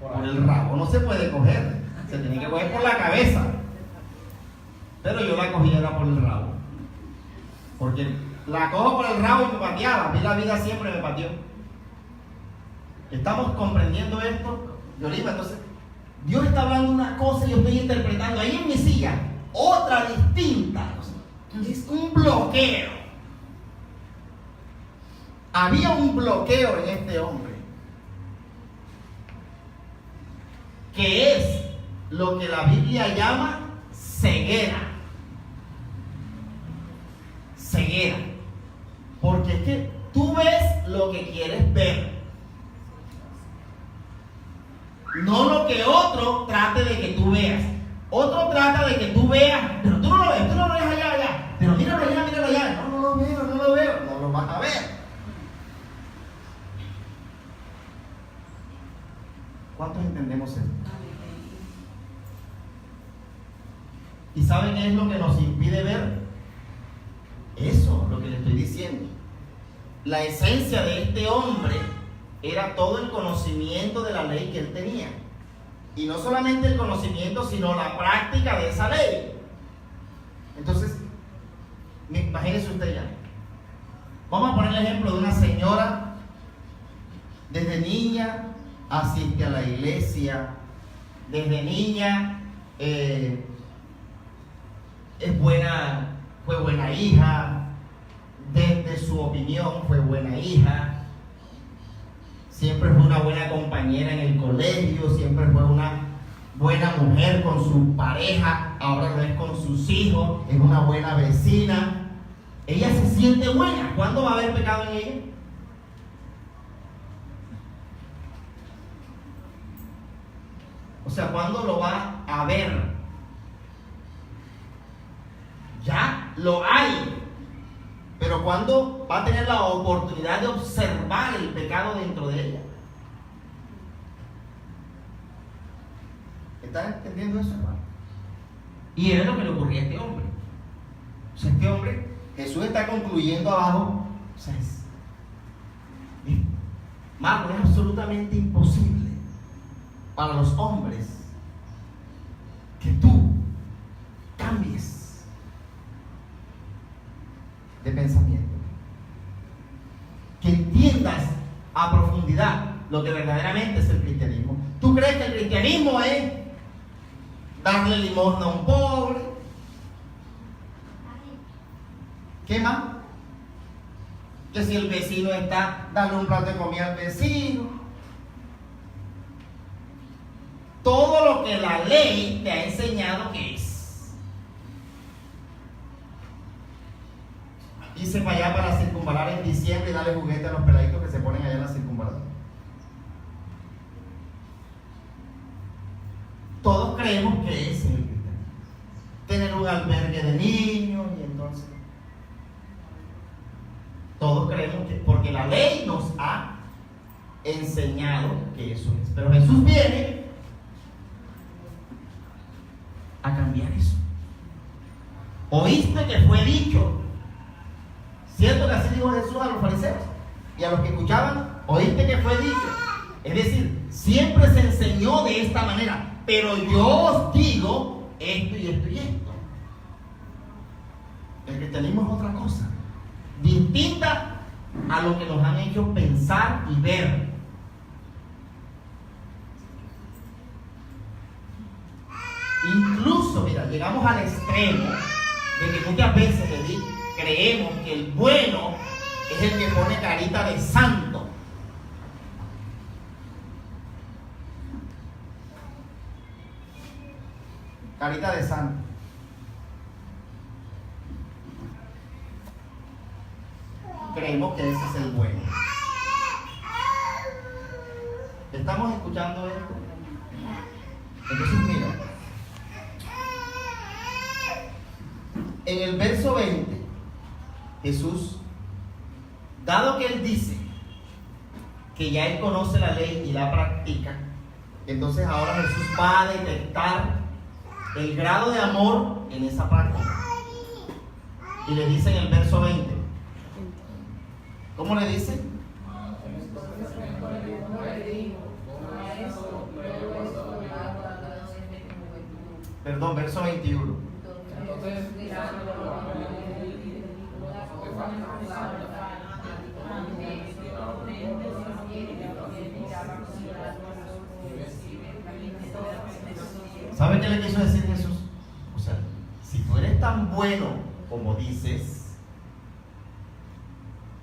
Por el rabo. No se puede coger. Se tiene que coger por la cabeza. Pero yo la cogía era por el rabo. Porque la cojo por el rabo y me pateaba. A mí la vida siempre me pateó. ¿Estamos comprendiendo esto? Yolima, entonces, Dios está hablando una cosa y yo estoy interpretando ahí en mi silla otra distinta. Es un bloqueo. Había un bloqueo en este hombre, que es lo que la Biblia llama ceguera. Ceguera. Porque es que tú ves lo que quieres ver, no lo que otro trate de que tú veas. Otro trata de que tú veas, pero tú no lo ves, allá. Pero míralo allá. No lo veo, no lo vas a ver. ¿Cuántos entendemos esto? ¿Y saben qué es lo que nos impide ver? Eso, lo que le estoy diciendo. La esencia de este hombre era todo el conocimiento de la ley que él tenía. Y no solamente el conocimiento, sino la práctica de esa ley. Entonces, imagínese usted ya. Vamos a poner el ejemplo de una señora, desde niña asiste a la iglesia, desde niña fue buena hija, desde su opinión fue buena hija, siempre fue una buena compañera en el colegio, siempre fue una buena mujer con su pareja, ahora lo es con sus hijos, es una buena vecina. Ella se siente buena. ¿Cuándo va a haber pecado en ella? O sea, ¿cuándo lo va a ver? Ya lo hay. Pero ¿cuándo va a tener la oportunidad de observar el pecado dentro de ella? ¿Están entendiendo eso, hermano? Y era lo que le ocurría a este hombre. O sea, este hombre, Jesús está concluyendo abajo. O sea, Marco, es absolutamente imposible para los hombres que tú cambies de pensamiento, que entiendas a profundidad lo que verdaderamente es el cristianismo. ¿Tú crees que el cristianismo es darle limosna a un pobre? ¿Qué más? Que si el vecino está, darle un plato de comida al vecino. Todo lo que la ley te ha enseñado que es. Hice para allá para circunvalar en diciembre y darle juguete a los peladitos que se ponen allá en la circunvalación. Todos creemos que ese es el cristianismo. Tener un albergue de niños y entonces todos creemos que, porque la ley nos ha enseñado que eso es. Pero Jesús viene a cambiar eso. Oíste que fue dicho. ¿Cierto que así dijo Jesús a los fariseos? Y a los que escuchaban, oíste que fue dicho. Es decir, siempre se enseñó de esta manera. Pero yo os digo esto y esto y esto. El cristianismo es otra cosa, distinta a lo que nos han hecho pensar y ver. Incluso, mira, llegamos al extremo de que muchas veces creemos que el bueno es el que pone carita de santo. Carita de santo. Creemos que ese es el bueno. ¿Estamos escuchando esto? Entonces mira, en el verso 20, Jesús, dado que Él dice que ya Él conoce la ley y la practica, entonces ahora Jesús va a detectar el grado de amor en esa práctica. Y le dice en el verso 20, ¿cómo le dice? Perdón, verso 21. ¿Sabe qué le quiso decir Jesús? O sea, si tú eres tan bueno como dices,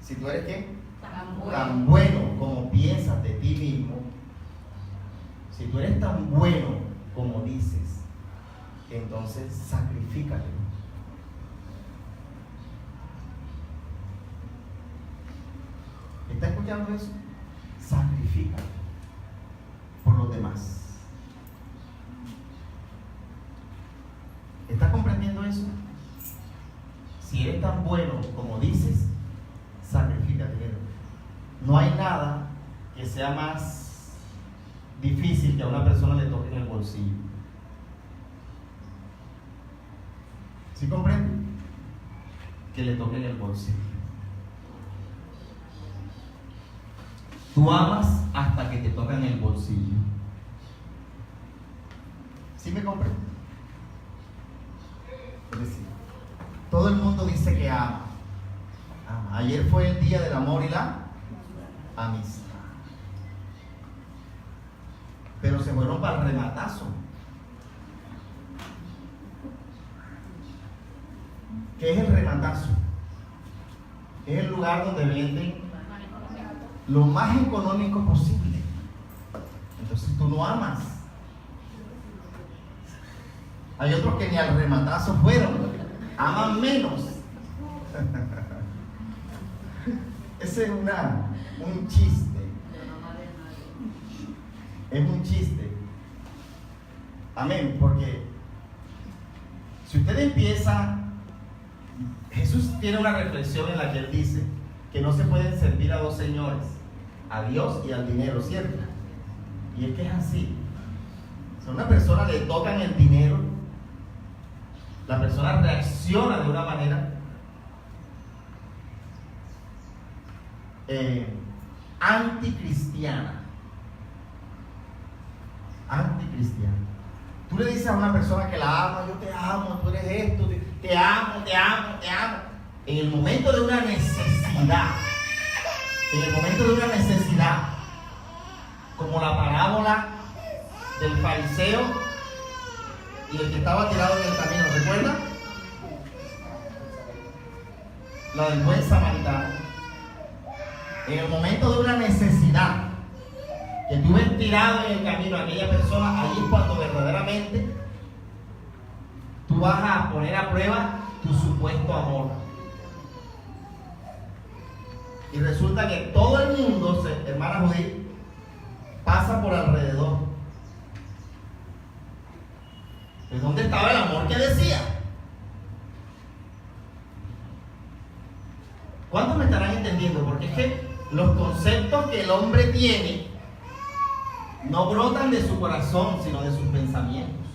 si tú eres ¿qué? Tan bueno como piensas de ti mismo, si tú eres tan bueno como dices, entonces sacrifícate. ¿Está escuchando eso? Sacrifícate por los demás. ¿Estás comprendiendo eso? Si eres tan bueno como dices, sacrifícate. No hay nada que sea más difícil que a una persona le toque en el bolsillo. ¿Sí comprende? Que le toque en el bolsillo. Tú amas hasta que te toca en el bolsillo. ¿Sí me comprende? Es decir, todo el mundo dice que ama. Ayer fue el día del amor y la amistad. Pero se fueron para el rematazo. ¿Qué es el rematazo? Es el lugar donde venden lo más económico posible. Entonces tú no amas. Hay otros que ni al rematazo fueron, aman menos. Ese es un chiste. Es un chiste. Amén, porque si usted empieza, Jesús tiene una reflexión en la que Él dice que no se pueden servir a dos señores, a Dios y al dinero, ¿cierto? Y es que es así. Si a una persona le tocan el dinero, la persona reacciona de una manera anticristiana. Anticristiana. Tú le dices a una persona que la ama, yo te amo, tú eres esto, te amo, te amo, te amo. En el momento de una necesidad, como la parábola del fariseo y el que estaba tirado en el camino, ¿recuerda? La del buen samaritano. En el momento de una necesidad, que tú ves tirado en el camino a aquella persona, ahí es cuando verdaderamente tú vas a poner a prueba tu supuesto amor. Y resulta que todo el mundo, hermana Judith, pasa por alrededor. ¿De dónde estaba el amor que decía? ¿Cuántos me estarán entendiendo? Porque es que los conceptos que el hombre tiene no brotan de su corazón, sino de sus pensamientos.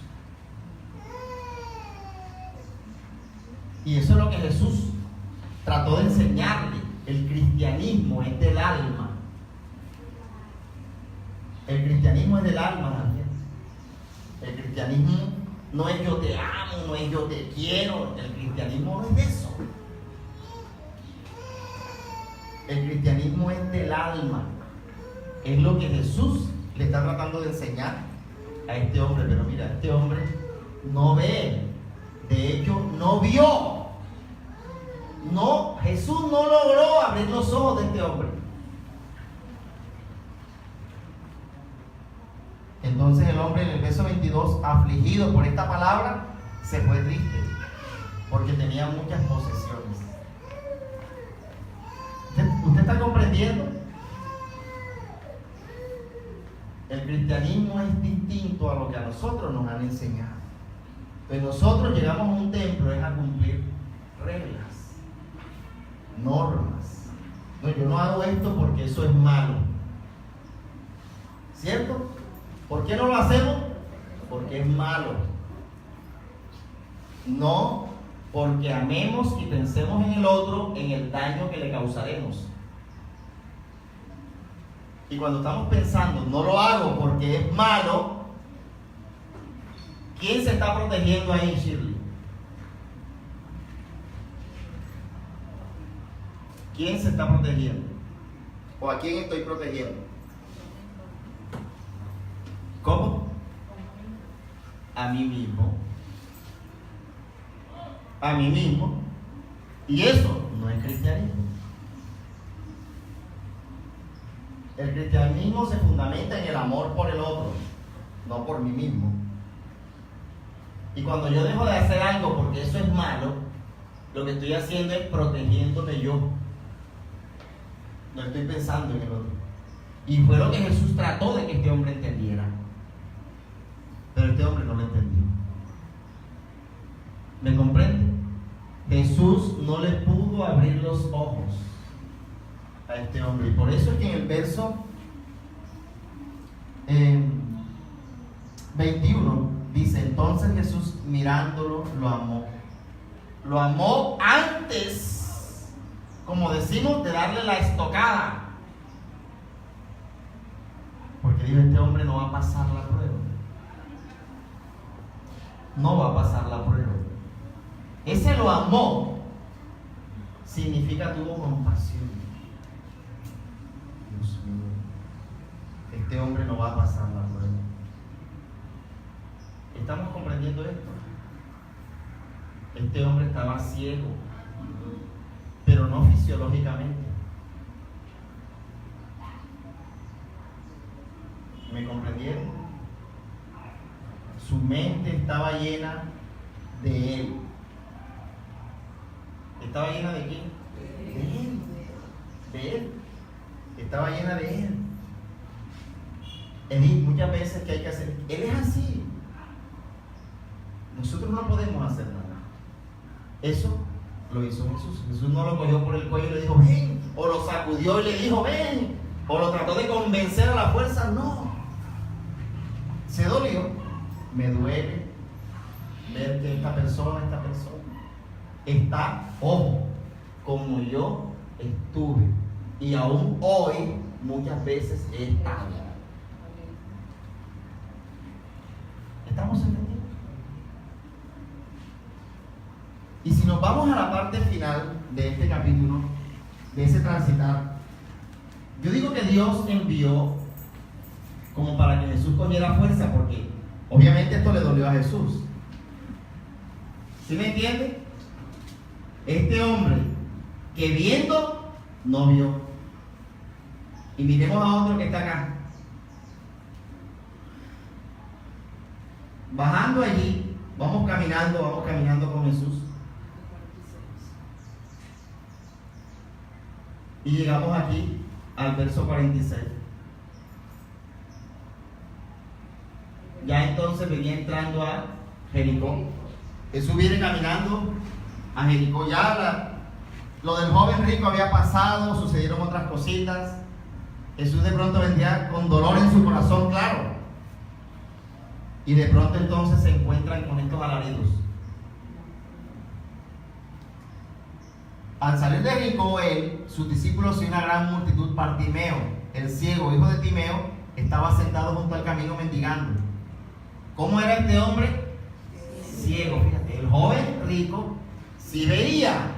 Y eso es lo que Jesús trató de enseñarle. El cristianismo es del alma. El cristianismo es del alma también. El cristianismo no es yo te amo, no es yo te quiero. El cristianismo no es de eso. El cristianismo es del alma. Es lo que Jesús le está tratando de enseñar a este hombre. Pero mira, este hombre no ve. De hecho, no vio. No, Jesús no logró abrir los ojos de este hombre. Entonces el hombre en el verso 22, afligido por esta palabra, se fue triste, porque tenía muchas posesiones. ¿Usted está comprendiendo? El cristianismo es distinto a lo que a nosotros nos han enseñado. Pues nosotros llegamos a un templo es a cumplir reglas, normas. No, yo no hago esto porque eso es malo. ¿Cierto? ¿Por qué no lo hacemos? Porque es malo. No porque amemos y pensemos en el otro, en el daño que le causaremos. Y cuando estamos pensando, no lo hago porque es malo, ¿quién se está protegiendo ahí, Shirley? ¿Quién se está protegiendo? ¿O a quién estoy protegiendo? ¿Cómo? A mí mismo. A mí mismo. Y eso no es cristianismo. El cristianismo se fundamenta en el amor por el otro, no por mí mismo. Y cuando yo dejo de hacer algo porque eso es malo, lo que estoy haciendo es protegiéndome yo. No estoy pensando en el otro. Y fue lo que Jesús trató de que este hombre entendiera. Pero este hombre no lo entendió. ¿Me comprende? Jesús no le pudo abrir los ojos a este hombre. Y por eso es que en el verso 21 dice: entonces Jesús mirándolo lo amó. Lo amó antes, como decimos, de darle la estocada. Porque dijo: este hombre no va a pasar la prueba. No va a pasar la prueba. Ese lo amó significa tuvo compasión. Dios mío, este hombre no va a pasar la prueba. ¿Estamos comprendiendo esto? Este hombre estaba ciego, pero no fisiológicamente. ¿Me comprendieron? Su mente estaba llena de él. ¿Estaba llena de quién? De él. De él. Estaba llena de él. Edith, muchas veces que hay que hacer, él es así. Nosotros no podemos hacer nada. Eso lo hizo Jesús. Jesús no lo cogió por el cuello y le dijo: ven. O lo sacudió y le dijo: ven. O lo trató de convencer a la fuerza. No. Se dolió. Me duele ver que esta persona está, ojo, como yo estuve y aún hoy muchas veces he estado. ¿Estamos entendiendo? Y si nos vamos a la parte final de este capítulo, de ese transitar, yo digo que Dios envió como para que Jesús cogiera fuerza, porque obviamente esto le dolió a Jesús. ¿Sí me entiende? Este hombre que viendo, no vio. Y miremos a otro que está acá. Bajando allí, vamos caminando con Jesús. Y llegamos aquí al verso 46. Ya entonces venía entrando a Jericó. Jesús viene caminando a Jericó. Ya Lo del joven rico había pasado, sucedieron otras cositas. Jesús de pronto vendría con dolor en su corazón, claro. Y de pronto entonces se encuentran con estos alaridos. Al salir de Jericó, él, sus discípulos y una gran multitud, Bartimeo, el ciego, hijo de Timeo, estaba sentado junto al camino mendigando. ¿Cómo era este hombre? Ciego, fíjate. El joven rico sí veía,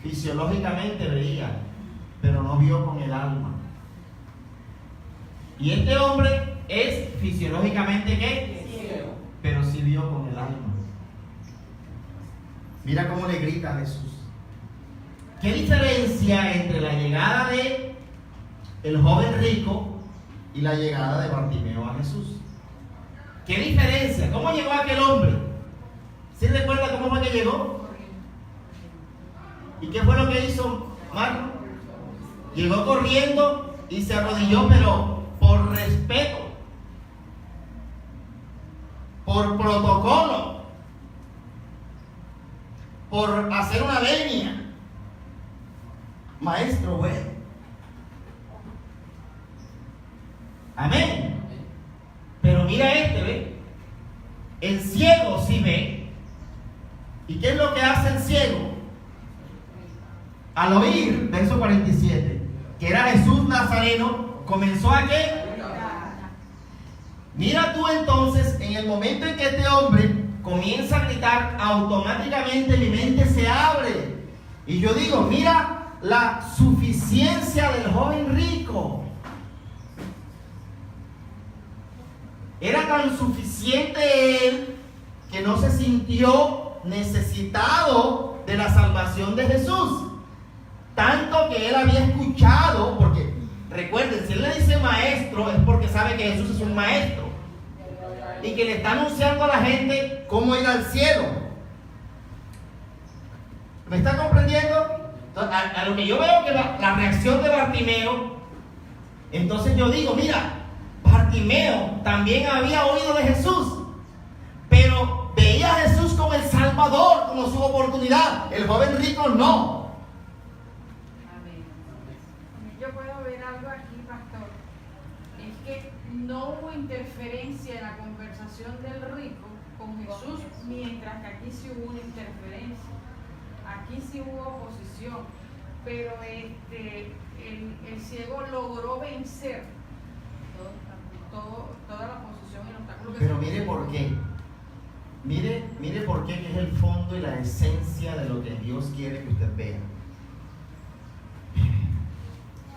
fisiológicamente veía, pero no vio con el alma. Y este hombre es fisiológicamente ¿qué? Ciego. Pero sí vio con el alma. Mira cómo le grita a Jesús. ¿Qué diferencia entre la llegada de el joven rico y la llegada de Bartimeo a Jesús? ¿Qué diferencia? ¿Cómo llegó aquel hombre? ¿Sí recuerda cómo fue que llegó? ¿Y qué fue lo que hizo Marco? Llegó corriendo y se arrodilló, pero por respeto, por protocolo, por hacer una venia. Maestro, bueno. Amén. Pero mira ¿ve? El ciego sí ve. ¿Y qué es lo que hace el ciego? Al oír, verso 47, que era Jesús Nazareno, comenzó a ¿qué? Mira tú entonces, en el momento en que este hombre comienza a gritar, automáticamente mi mente se abre. Y yo digo, mira la suficiencia del joven rico. Era tan suficiente él que no se sintió necesitado de la salvación de Jesús. Tanto que él había escuchado, porque recuerden, si él le dice maestro es porque sabe que Jesús es un maestro y que le está anunciando a la gente cómo ir al cielo. ¿Me está comprendiendo? Entonces, a lo que yo veo que la reacción de Bartimeo, entonces yo digo, mira, Bartimeo también había oído de Jesús, pero veía a Jesús como el Salvador, como su oportunidad. El joven rico no. Amén. Yo puedo ver algo aquí, pastor. Es que no hubo interferencia en la conversación del rico con Jesús, mientras que aquí sí hubo una interferencia. Aquí sí hubo oposición, pero el ciego logró vencer toda la oposición y el obstáculo que Pero se mire por qué. Mire por qué, que es el fondo y la esencia de lo que Dios quiere que usted vea.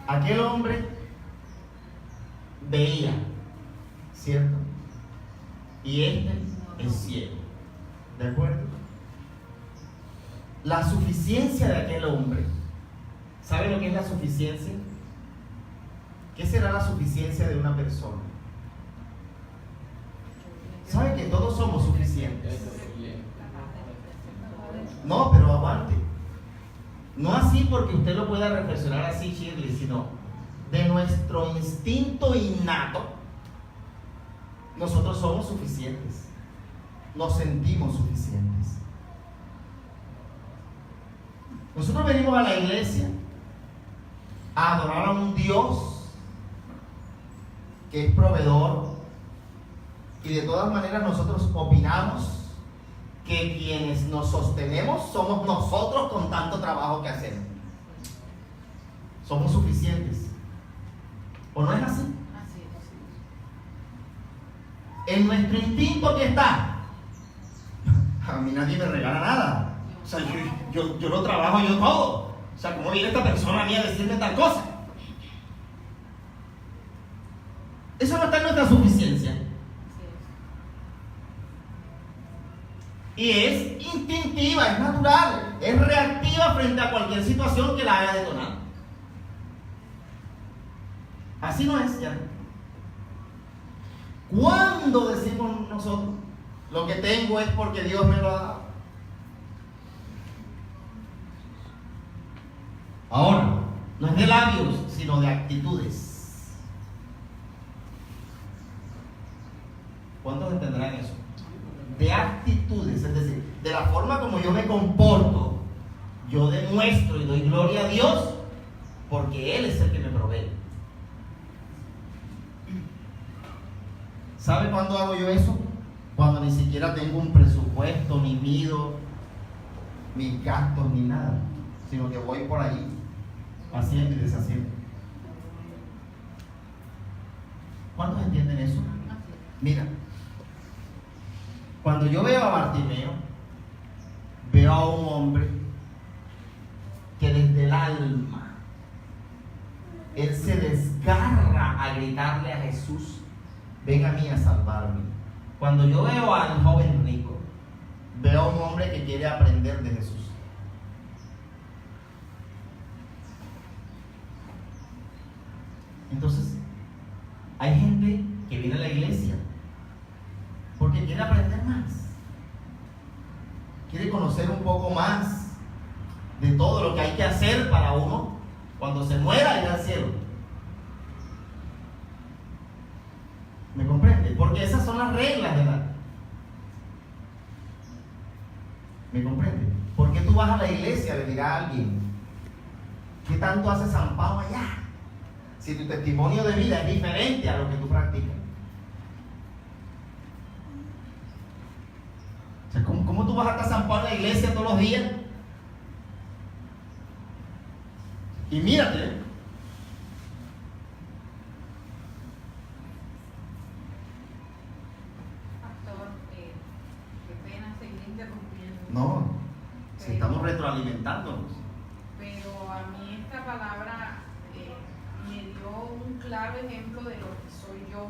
Aquel hombre veía, ¿cierto? Y este es ciego. ¿De acuerdo? La suficiencia de aquel hombre. ¿Sabe lo que es la suficiencia? ¿Qué será la suficiencia de una persona? ¿Sabe que todos somos suficientes? No, pero aguante. No así porque usted lo pueda reflexionar así, Shirley, sino de nuestro instinto innato. Nosotros somos suficientes. Nos sentimos suficientes. Nosotros venimos a la iglesia a adorar a un Dios que es proveedor, y de todas maneras nosotros opinamos que quienes nos sostenemos somos nosotros con tanto trabajo que hacemos. Somos suficientes. ¿O no es así? Así es. En nuestro instinto, ¿qué está? A mí nadie me regala nada. O sea, yo lo trabajo yo todo. O sea, ¿cómo viene esta persona a mí a decirme tal cosa? Eso no está en nuestra suficiencia. Y es instintiva, es natural, es reactiva frente a cualquier situación que la haga detonar. Así no es ya. ¿Cuándo decimos nosotros? Lo que tengo es porque Dios me lo ha dado. Ahora, no es de labios, sino de actitudes. ¿Cuántos entenderán eso? De actitudes, es decir, de la forma como yo me comporto yo demuestro y doy gloria a Dios porque Él es el que me provee. ¿Sabe cuándo hago yo eso? Cuando ni siquiera tengo un presupuesto, ni mido mis gastos, ni nada, sino que voy por ahí haciendo y deshaciendo. ¿Cuántos entienden eso? Mira, cuando yo veo a Bartimeo, veo a un hombre que desde el alma, él se desgarra a gritarle a Jesús: ven a mí a salvarme. Cuando yo veo al joven rico, veo a un hombre que quiere aprender de Jesús. Entonces, hay gente que viene a la iglesia porque quiere aprender más, quiere conocer un poco más de todo lo que hay que hacer para uno cuando se muera ir al cielo. ¿Me comprende? Porque esas son las reglas de la... ¿Me comprende? ¿Por qué tú vas a la iglesia? Le dirá a alguien: ¿qué tanto hace San Pablo allá? Si tu testimonio de vida es diferente a lo que tú practicas. O sea, ¿cómo tú vas hasta San Pablo a la iglesia todos los días? Y mírate. Pastor, qué pena seguir interrumpiendo. No, si estamos retroalimentándonos. Pero a mí esta palabra me dio un claro ejemplo de lo que soy yo.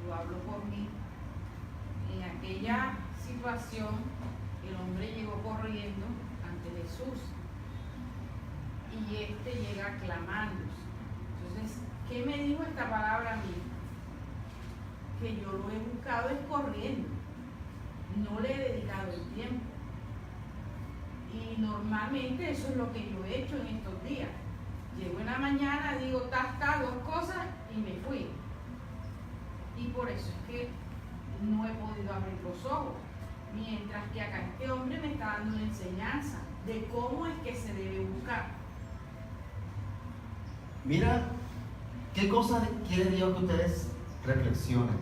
Lo hablo por mí. En aquella situación, el hombre llegó corriendo ante Jesús y este llega clamando. Entonces, ¿qué me dijo esta palabra a mí? Que yo lo he buscado es corriendo, no le he dedicado el tiempo. Y normalmente eso es lo que yo he hecho en estos días. Llego en la mañana, digo tas, dos cosas y me fui. Y por eso es que no he podido abrir los ojos. Mientras que acá este hombre me está dando una enseñanza de cómo es que se debe buscar. Mira, ¿qué cosa quiere Dios que ustedes reflexionen?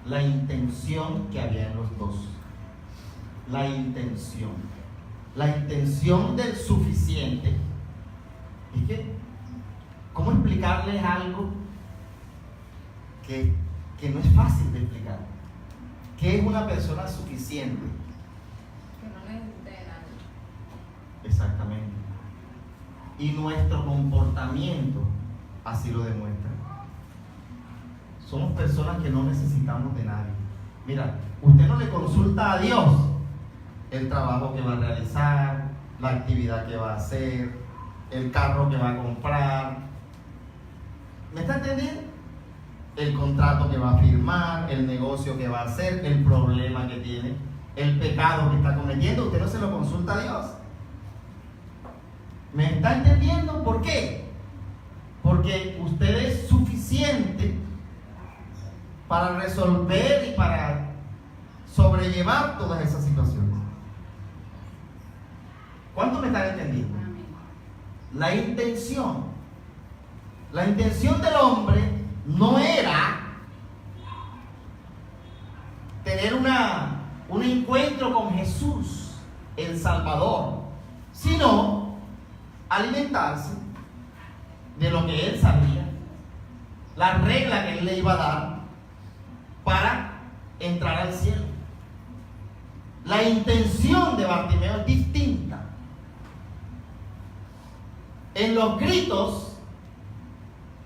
La intención que había en los dos. La intención. La intención del suficiente. Es que, ¿cómo explicarles algo que no es fácil de explicar? ¿Qué es una persona suficiente? Que no necesite de nadie. Exactamente. Y nuestro comportamiento así lo demuestra. Somos personas que no necesitamos de nadie. Mira, usted no le consulta a Dios el trabajo que va a realizar, la actividad que va a hacer, el carro que va a comprar. ¿Me está entendiendo? El contrato que va a firmar, el negocio que va a hacer, el problema que tiene, el pecado que está cometiendo. Usted no se lo consulta a Dios. ¿Me está entendiendo? ¿Por qué? Porque usted es suficiente para resolver y para sobrellevar todas esas situaciones. ¿Cuánto me están entendiendo? La intención del hombre no era tener un encuentro con Jesús, el Salvador, sino alimentarse de lo que él sabía, la regla que él le iba a dar para entrar al cielo. La intención de Bartimeo es distinta. En los gritos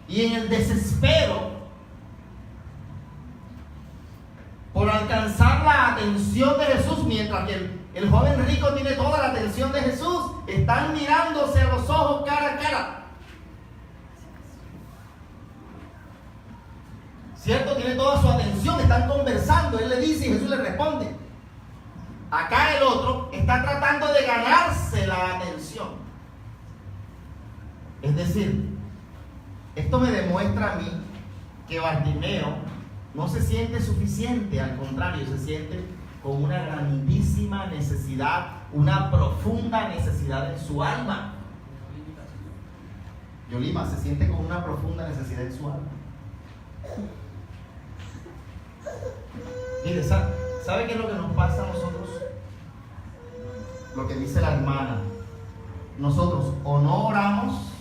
y en el desespero por alcanzar la atención de Jesús, mientras que el joven rico tiene toda la atención de Jesús, están mirándose a los ojos cara a cara. ¿Cierto? Tiene toda su atención, están conversando, él le dice y Jesús le responde. Acá el otro está tratando de ganarse la atención. Es decir, esto me demuestra a mí que Bartimeo no se siente suficiente, al contrario, se siente con una grandísima necesidad, una profunda necesidad en su alma. Yolima se siente con una profunda necesidad en su alma. Mire, ¿sabe qué es lo que nos pasa a nosotros? Lo que dice la hermana. Nosotros o no oramos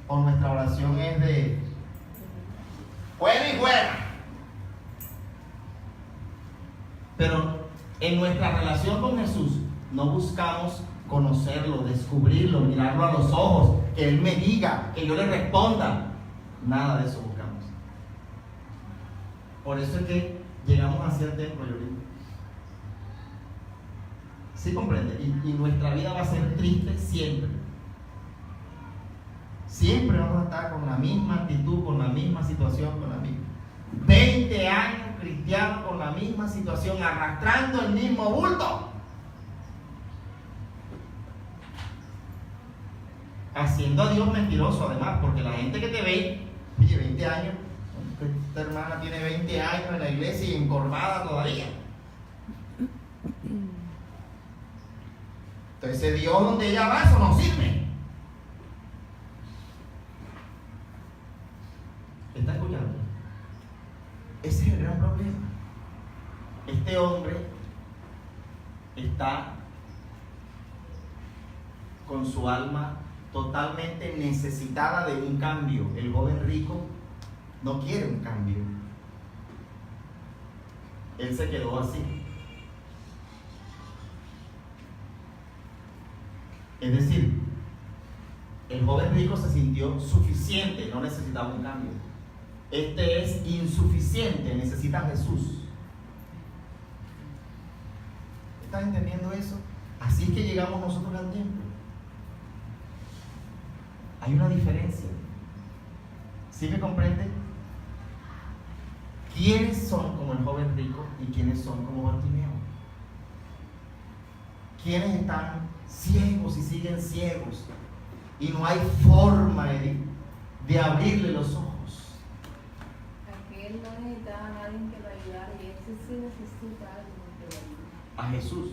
o nuestra oración es de fuera y fuera. Pero en nuestra relación con Jesús no buscamos conocerlo, descubrirlo, mirarlo a los ojos, que Él me diga, que yo le responda. Nada de eso buscamos. Por eso es que llegamos hacia el templo, Yolanda. ¿Sí comprende? Y nuestra vida va a ser triste siempre. Siempre vamos a estar con la misma actitud, con la misma situación, con la misma. 20 años cristianos con la misma situación, arrastrando el mismo bulto. Haciendo a Dios mentiroso además, porque la gente que te ve, oye, 20 años, esta hermana tiene 20 años en la iglesia y encorvada todavía. Entonces ese Dios donde ella va, eso no sirve. ¿Está escuchando? Ese es el gran problema. Este hombre está con su alma totalmente necesitada de un cambio. El joven rico no quiere un cambio. Él se quedó así. Es decir, el joven rico se sintió suficiente, no necesitaba un cambio. Este es insuficiente, necesita a Jesús. ¿Estás entendiendo eso? Así es que llegamos nosotros al templo. Hay una diferencia. ¿Sí me comprende? ¿Quiénes son como el joven rico y quiénes son como Bartimeo? ¿Quiénes están ciegos y siguen ciegos y no hay forma de abrirle los ojos? Aquel no necesitaba a nadie que lo ayudara y este sí necesita a alguien que lo ayude. A Jesús.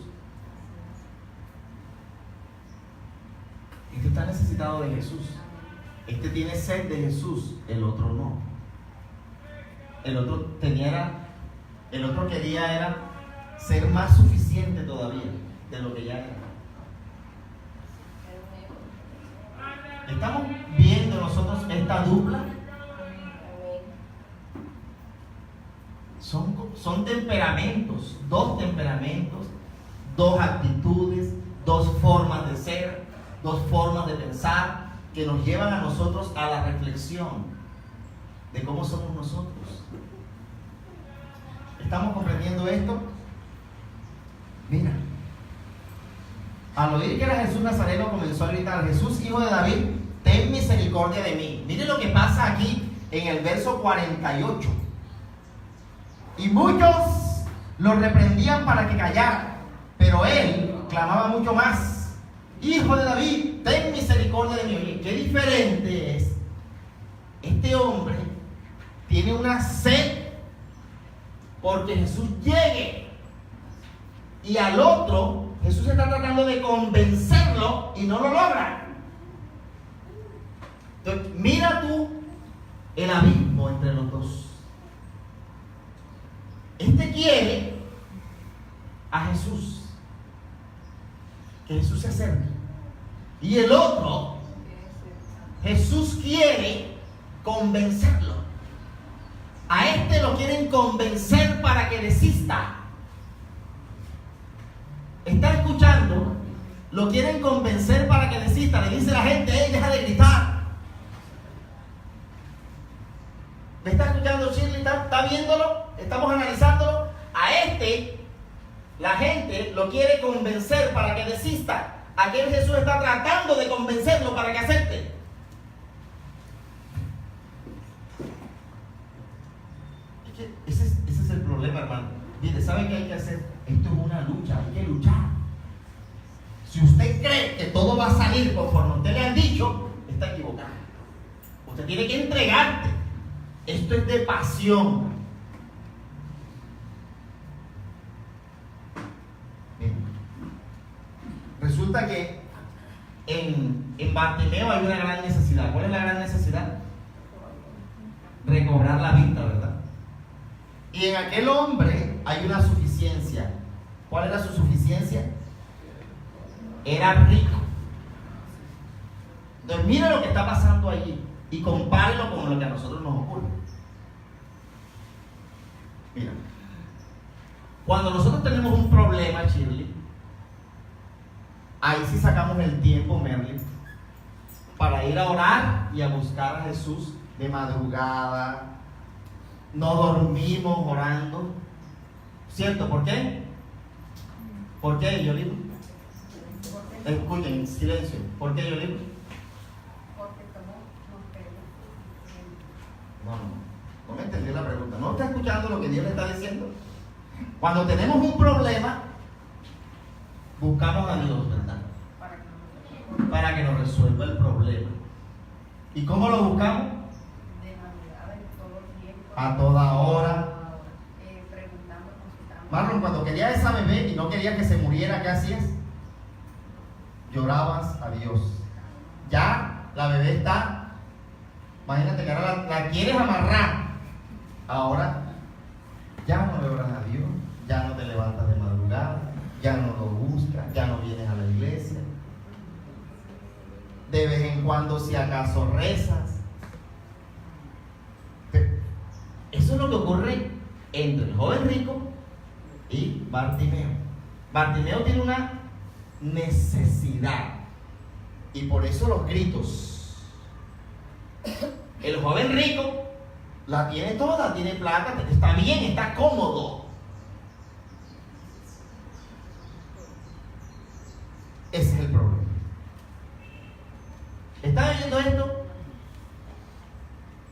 Este está necesitado de Jesús. Este tiene sed de Jesús, el otro no. El otro quería era ser más suficiente todavía de lo que ya era. ¿Estamos viendo nosotros esta dupla? Son temperamentos, dos actitudes, dos formas de ser, dos formas de pensar que nos llevan a nosotros a la reflexión de cómo somos nosotros. ¿Estamos comprendiendo esto? Mira, al oír que era Jesús Nazareno comenzó a gritar: Jesús, hijo de David, ten misericordia de mí. Mire lo que pasa aquí en el verso 48. Y muchos lo reprendían para que callara, pero él clamaba mucho más: Hijo de David, ten misericordia de mí. Oye, qué diferente es. Este hombre tiene una sed porque Jesús llegue, y al otro Jesús está tratando de convencerlo y no lo logra. Entonces, mira tú el abismo entre los dos. Este quiere a Jesús, que Jesús se acerque, y el otro, Jesús quiere convencerlo. A este lo quieren convencer para que desista. ¿Está escuchando? Lo quieren convencer para que desista. Le dice la gente: ¡hey, deja de gritar! ¿Me está escuchando, Shirley? ¿Está viéndolo? ¿Estamos analizándolo? A este, la gente lo quiere convencer para que desista. Aquel Jesús está tratando de convencerlo para que acepte. Ese es el problema, hermano. Mire, ¿sabe qué hay que hacer? Esto es una lucha, hay que luchar. Si usted cree que todo va a salir conforme usted le han dicho, está equivocado. Usted tiene que entregarte. Esto es de pasión. resulta que en Bartimeo hay una gran necesidad. ¿Cuál es la gran necesidad? Recobrar la vista, ¿verdad? Y en aquel hombre hay una suficiencia. ¿Cuál era su suficiencia? Era rico. Entonces mire lo que está pasando allí y compárelo con lo que a nosotros nos ocurre. Mira, cuando nosotros tenemos un problema, Shirley, ahí sí sacamos el tiempo, Merlin, para ir a orar y a buscar a Jesús de madrugada. No dormimos orando, ¿cierto? ¿Por qué? ¿Por qué, Yolín? Escuchen, silencio. ¿Por qué, Yolín? Porque como nos pega. No me entendió la pregunta. ¿No está escuchando lo que Dios le está diciendo? Cuando tenemos un problema, buscamos a Dios, ¿verdad? Para que nos resuelva el problema. ¿Y cómo lo buscamos? De madrugada y todo el tiempo. A toda hora. Preguntando, consultando. Marlon, cuando quería esa bebé y no quería que se muriera, ¿qué hacías? Llorabas a Dios. Ya la bebé está, imagínate que ahora la quieres amarrar. Ahora ya no le oras a Dios, ya no te levantas de madrugada, ya no lo buscas, ya no vienes a la iglesia. De vez en cuando, si acaso, rezas. Eso es lo que ocurre entre el joven rico y Bartimeo. Bartimeo tiene una necesidad y por eso los gritos. El joven rico la tiene toda, tiene plata, está bien, está cómodo. Ese es el problema. ¿Estás oyendo esto?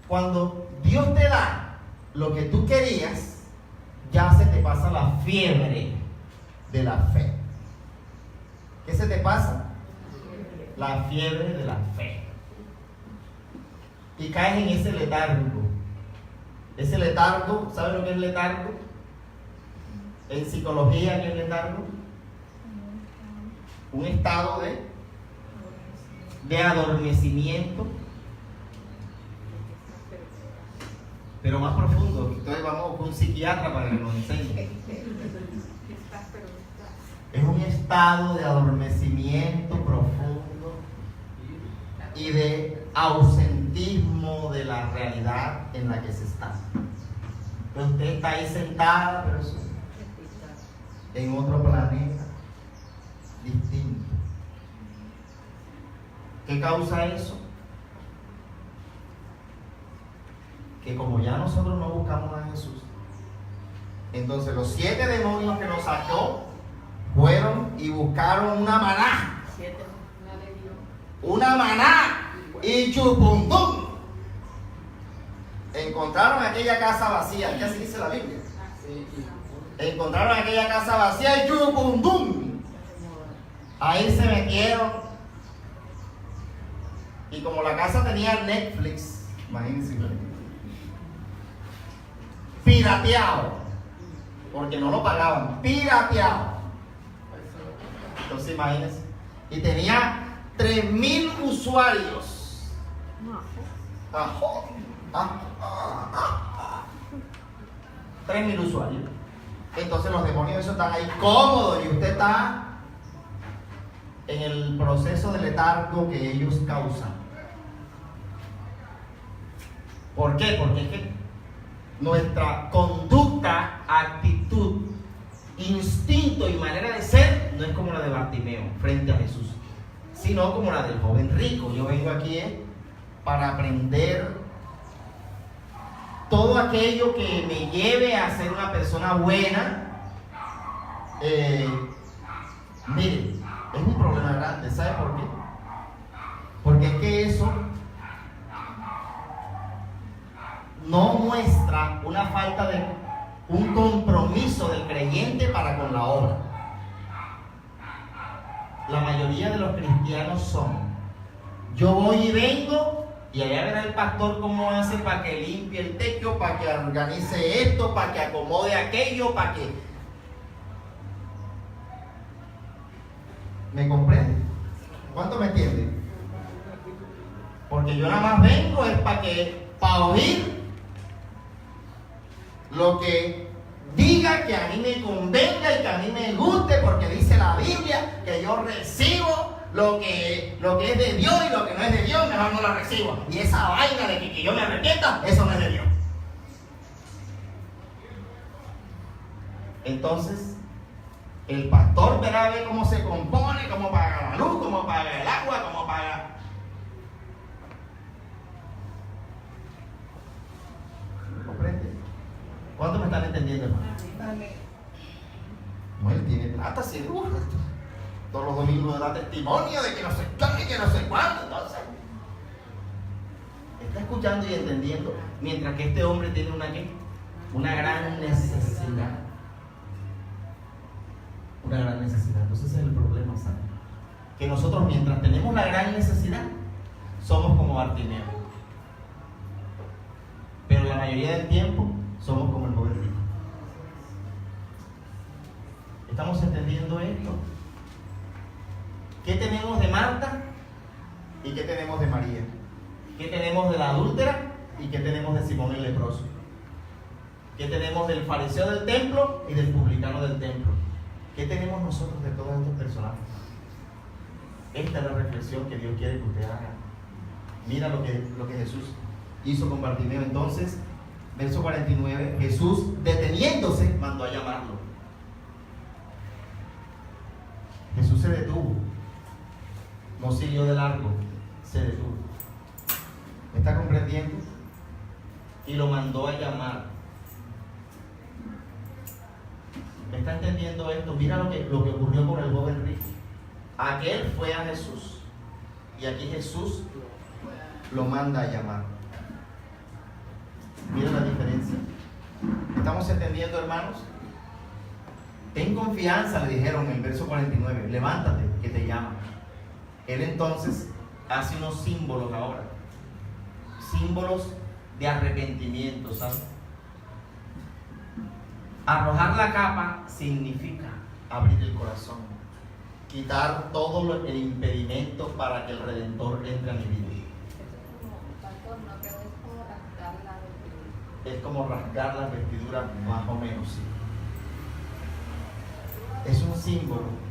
Cuando Dios te da lo que tú querías, ya se te pasa la fiebre de la fe. ¿Qué se te pasa? La fiebre de la fe. Y caes en ese letargo. Ese letargo, ¿sabes lo que es letargo? En psicología, ¿qué es letargo? Un estado de adormecimiento, pero más profundo. Entonces vamos con un psiquiatra para que nos enseñe. Es un estado de adormecimiento profundo y de ausentismo de la realidad en la que se está. Entonces usted está ahí sentada, pero en otro planeta distinto. ¿Qué causa eso? Que como ya nosotros no buscamos a Jesús, entonces los 7 demonios que nos sacó fueron y buscaron una maná. Una maná y chupundum. Encontraron aquella casa vacía, ¿qué así dice la Biblia? Encontraron aquella casa vacía y chupundum. Ahí se metieron. Y como la casa tenía Netflix, imagínense, pirateado, porque no lo pagaban, pirateado. Entonces imagínense, y tenía 3,000 usuarios. 3,000 usuarios. Entonces los demonios esos están ahí cómodos y usted está en el proceso de letargo que ellos causan. ¿Por qué? Porque es que nuestra conducta, actitud, instinto y manera de ser no es como la de Bartimeo frente a Jesús, sino como la del joven rico. Yo vengo aquí para aprender todo aquello que me lleve a ser una persona buena. Miren, es un problema grande, ¿sabe por qué? Porque es que eso no muestra una falta de un compromiso del creyente para con la obra. La mayoría de los cristianos son: yo voy y vengo, y allá verá el pastor cómo hace para que limpie el techo, para que organice esto, para que acomode aquello, para que... ¿Me comprende? ¿Cuánto me entiende? Porque yo nada más vengo es para oír lo que diga que a mí me convenga y que a mí me guste, porque dice la Biblia que yo recibo lo que es de Dios, y lo que no es de Dios, mejor no la recibo. Y esa vaina de que yo me arrepienta, eso no es de Dios. Entonces, el pastor verá a ver cómo se compone, cómo paga la luz, cómo paga el agua, cómo paga. ¿Comprende? ¿Cuántos me están entendiendo, hermano? No, él tiene plata, sí, todos los domingos da testimonio de que no sé qué y que no sé cuánto. Entonces, está escuchando y entendiendo, mientras que este hombre tiene una gran necesidad. Una gran necesidad. Entonces ese es el problema, ¿sabes? Que nosotros, mientras tenemos la gran necesidad, somos como Bartimeo. Pero la mayoría del tiempo somos como el joven rico. ¿Estamos entendiendo esto? ¿Qué tenemos de Marta y qué tenemos de María? ¿Qué tenemos de la adúltera y qué tenemos de Simón el leproso? ¿Qué tenemos del fariseo del templo y del publicano del templo? ¿Qué tenemos nosotros de todos estos personajes? Esta es la reflexión que Dios quiere que usted haga. Mira lo que Jesús hizo con Bartimeo. Entonces, verso 49, Jesús, deteniéndose, mandó a llamarlo. Jesús se detuvo. No siguió de largo, se detuvo. ¿Me está comprendiendo? Y lo mandó a llamar. ¿Me está entendiendo esto? Mira lo que ocurrió con el joven rico. Aquel fue a Jesús, y aquí Jesús lo manda a llamar. Mira la diferencia. ¿Estamos entendiendo, hermanos? Ten confianza, le dijeron en el verso 49, levántate, que te llama. Él entonces hace unos símbolos ahora, símbolos de arrepentimiento, ¿sabes? Arrojar la capa significa abrir el corazón, quitar todo el impedimento para que el Redentor entre a mi vida. Pastor, no, pero es como rasgar la vestidura. Es como rasgar las vestiduras, más o menos, sí. Es un símbolo.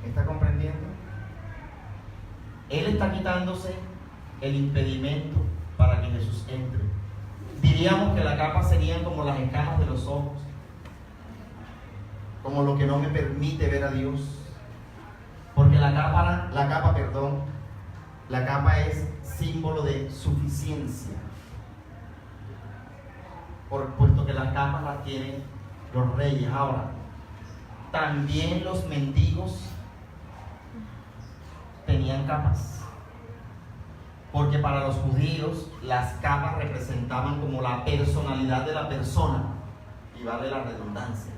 ¿Me está comprendiendo? Él está quitándose el impedimento para que Jesús entre. Diríamos que la capa serían como las escamas de los ojos, como lo que no me permite ver a Dios, porque la capa es símbolo de suficiencia, puesto que las capas las tienen los reyes. Ahora, también los mendigos tenían capas. Porque para los judíos las capas representaban como la personalidad de la persona, y vale la redundancia.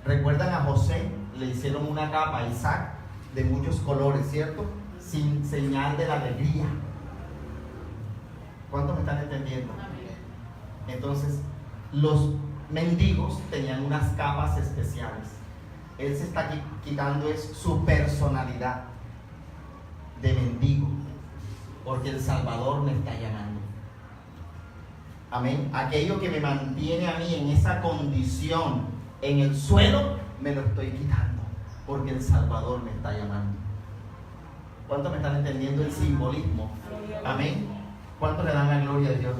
¿Recuerdan a José? Le hicieron una capa a Isaac de muchos colores, ¿cierto? Sin señal de la alegría. ¿Cuántos me están entendiendo? Entonces, los mendigos tenían unas capas especiales. Él se está quitando es su personalidad de mendigo, porque el Salvador me está llamando. Amén. Aquello que me mantiene a mí en esa condición, en el suelo, me lo estoy quitando, porque el Salvador me está llamando. ¿Cuántos me están entendiendo el simbolismo? Amén. ¿Cuántos le dan la gloria a Dios?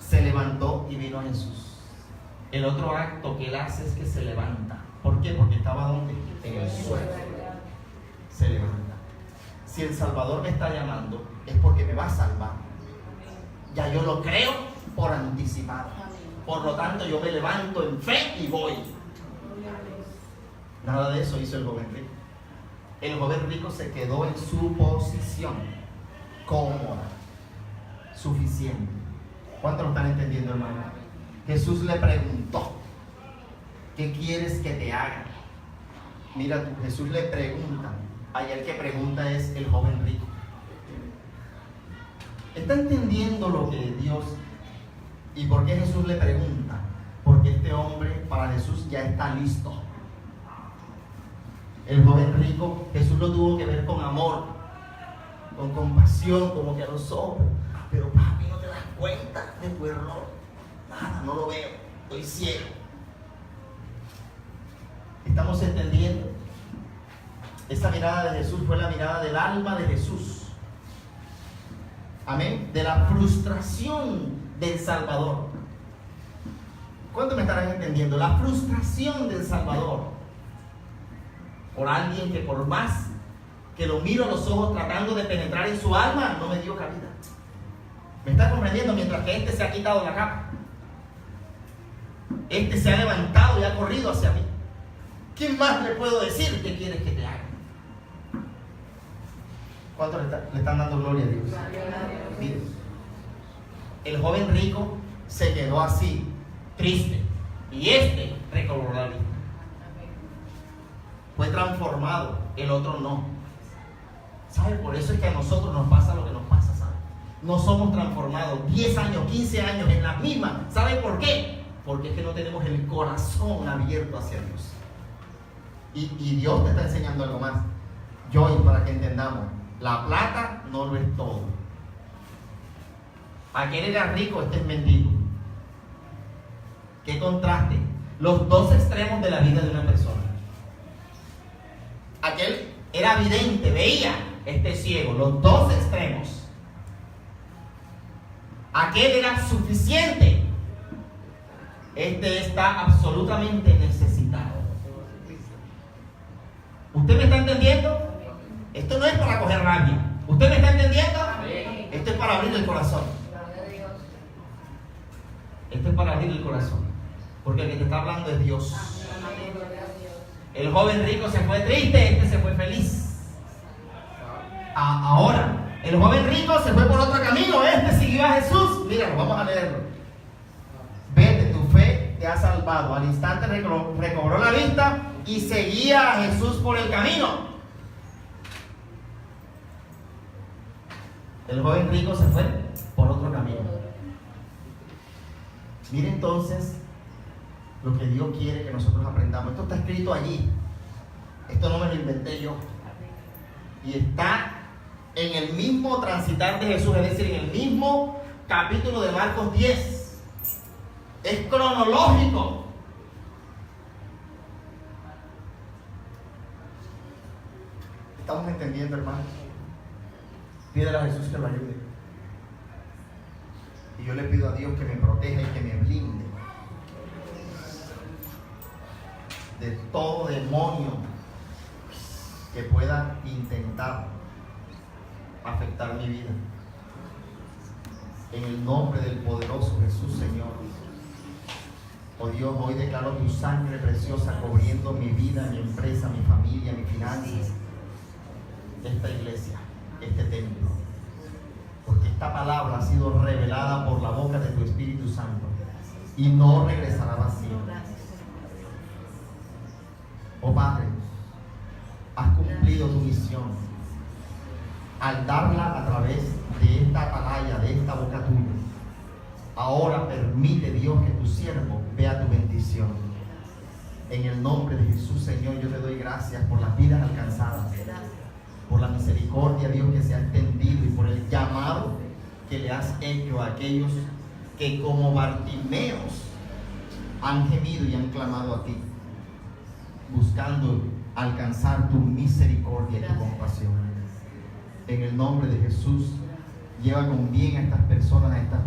Se levantó y vino a Jesús. El otro acto que él hace es que se levanta. ¿Por qué? Porque estaba ¿dónde? En el suelo. Se levanta. Si el Salvador me está llamando, es porque me va a salvar. Ya yo lo creo por anticipado. Por lo tanto, yo me levanto en fe y voy. Nada de eso hizo el joven rico. El joven rico se quedó en su posición cómoda, suficiente. ¿Cuántos lo están entendiendo, hermano? Jesús le preguntó: ¿qué quieres que te haga? Mira tú, Jesús le pregunta. Allá el que pregunta es el joven rico. ¿Está entendiendo lo que Dios y por qué Jesús le pregunta? Porque este hombre para Jesús ya está listo. El joven rico, Jesús lo tuvo que ver con amor, con compasión, como que a los ojos. Pero papi, ¿no te das cuenta de tu error? Nada, no lo veo, estoy ciego. ¿Estamos entendiendo? Esa mirada de Jesús fue la mirada del alma de Jesús. Amén. De la frustración del Salvador. ¿Cuánto me estarán entendiendo? La frustración del Salvador por alguien que por más que lo miro a los ojos tratando de penetrar en su alma, no me dio cabida. ¿Me está comprendiendo? Mientras que este se ha quitado la capa, este se ha levantado y ha corrido hacia mí. ¿Qué más le puedo decir? ¿Qué quieres que te haga? ¿Cuántos le están dando gloria a Dios? Miren, el joven rico se quedó así, triste, y este recobró la vista. Fue transformado, el otro no. ¿Sabe? Por eso es que a nosotros nos pasa lo que nos pasa, ¿sabe? No somos transformados 10 años, 15 años en la misma. ¿Sabe por qué? Porque es que no tenemos el corazón abierto hacia Dios. Y Dios te está enseñando algo más. Joy, para que entendamos, la plata no lo es todo. Aquel era rico, este es mendigo. ¿Qué contraste? Los dos extremos de la vida de una persona. Aquel era vidente, veía, este es ciego. Los dos extremos. Aquel era suficiente, este está absolutamente necesitado. ¿Usted me está entendiendo? Esto no es para coger rabia. ¿Usted me está entendiendo? Esto es para abrir el corazón. Esto es para abrir el corazón. Porque el que te está hablando es Dios. El joven rico se fue triste, este se fue feliz. Ahora, el joven rico se fue por otro camino, este siguió a Jesús. Mira, vamos a leerlo. Vete, tu fe te ha salvado. Al instante recobró la vista y seguía a Jesús por el camino. El joven rico se fue por otro camino. Mire entonces lo que Dios quiere que nosotros aprendamos. Esto está escrito allí. Esto no me lo inventé yo. Y está en el mismo transitar de Jesús, es decir, en el mismo capítulo de Marcos 10. Es cronológico. ¿Estamos entendiendo, hermanos? Pídele a Jesús que lo ayude. Y yo le pido a Dios que me proteja y que me blinde de todo demonio que pueda intentar afectar mi vida. En el nombre del poderoso Jesús, Señor. Oh Dios, hoy declaro tu sangre preciosa cubriendo mi vida, mi empresa, mi familia, mis finanzas, esta iglesia, este templo. Porque esta palabra ha sido revelada por la boca de tu Espíritu Santo y no regresará vacía. Oh Padre, has cumplido tu misión al darla a través de esta atalaya, de esta boca tuya. Ahora permite, Dios, que tu siervo vea tu bendición. En el nombre de Jesús, Señor, yo te doy gracias por las vidas alcanzadas, por la misericordia, Dios, que se ha extendido y por el llamado que le has hecho a aquellos que como Bartimeos han gemido y han clamado a ti, buscando alcanzar tu misericordia y tu compasión. En el nombre de Jesús, lleva con bien a estas personas, a estas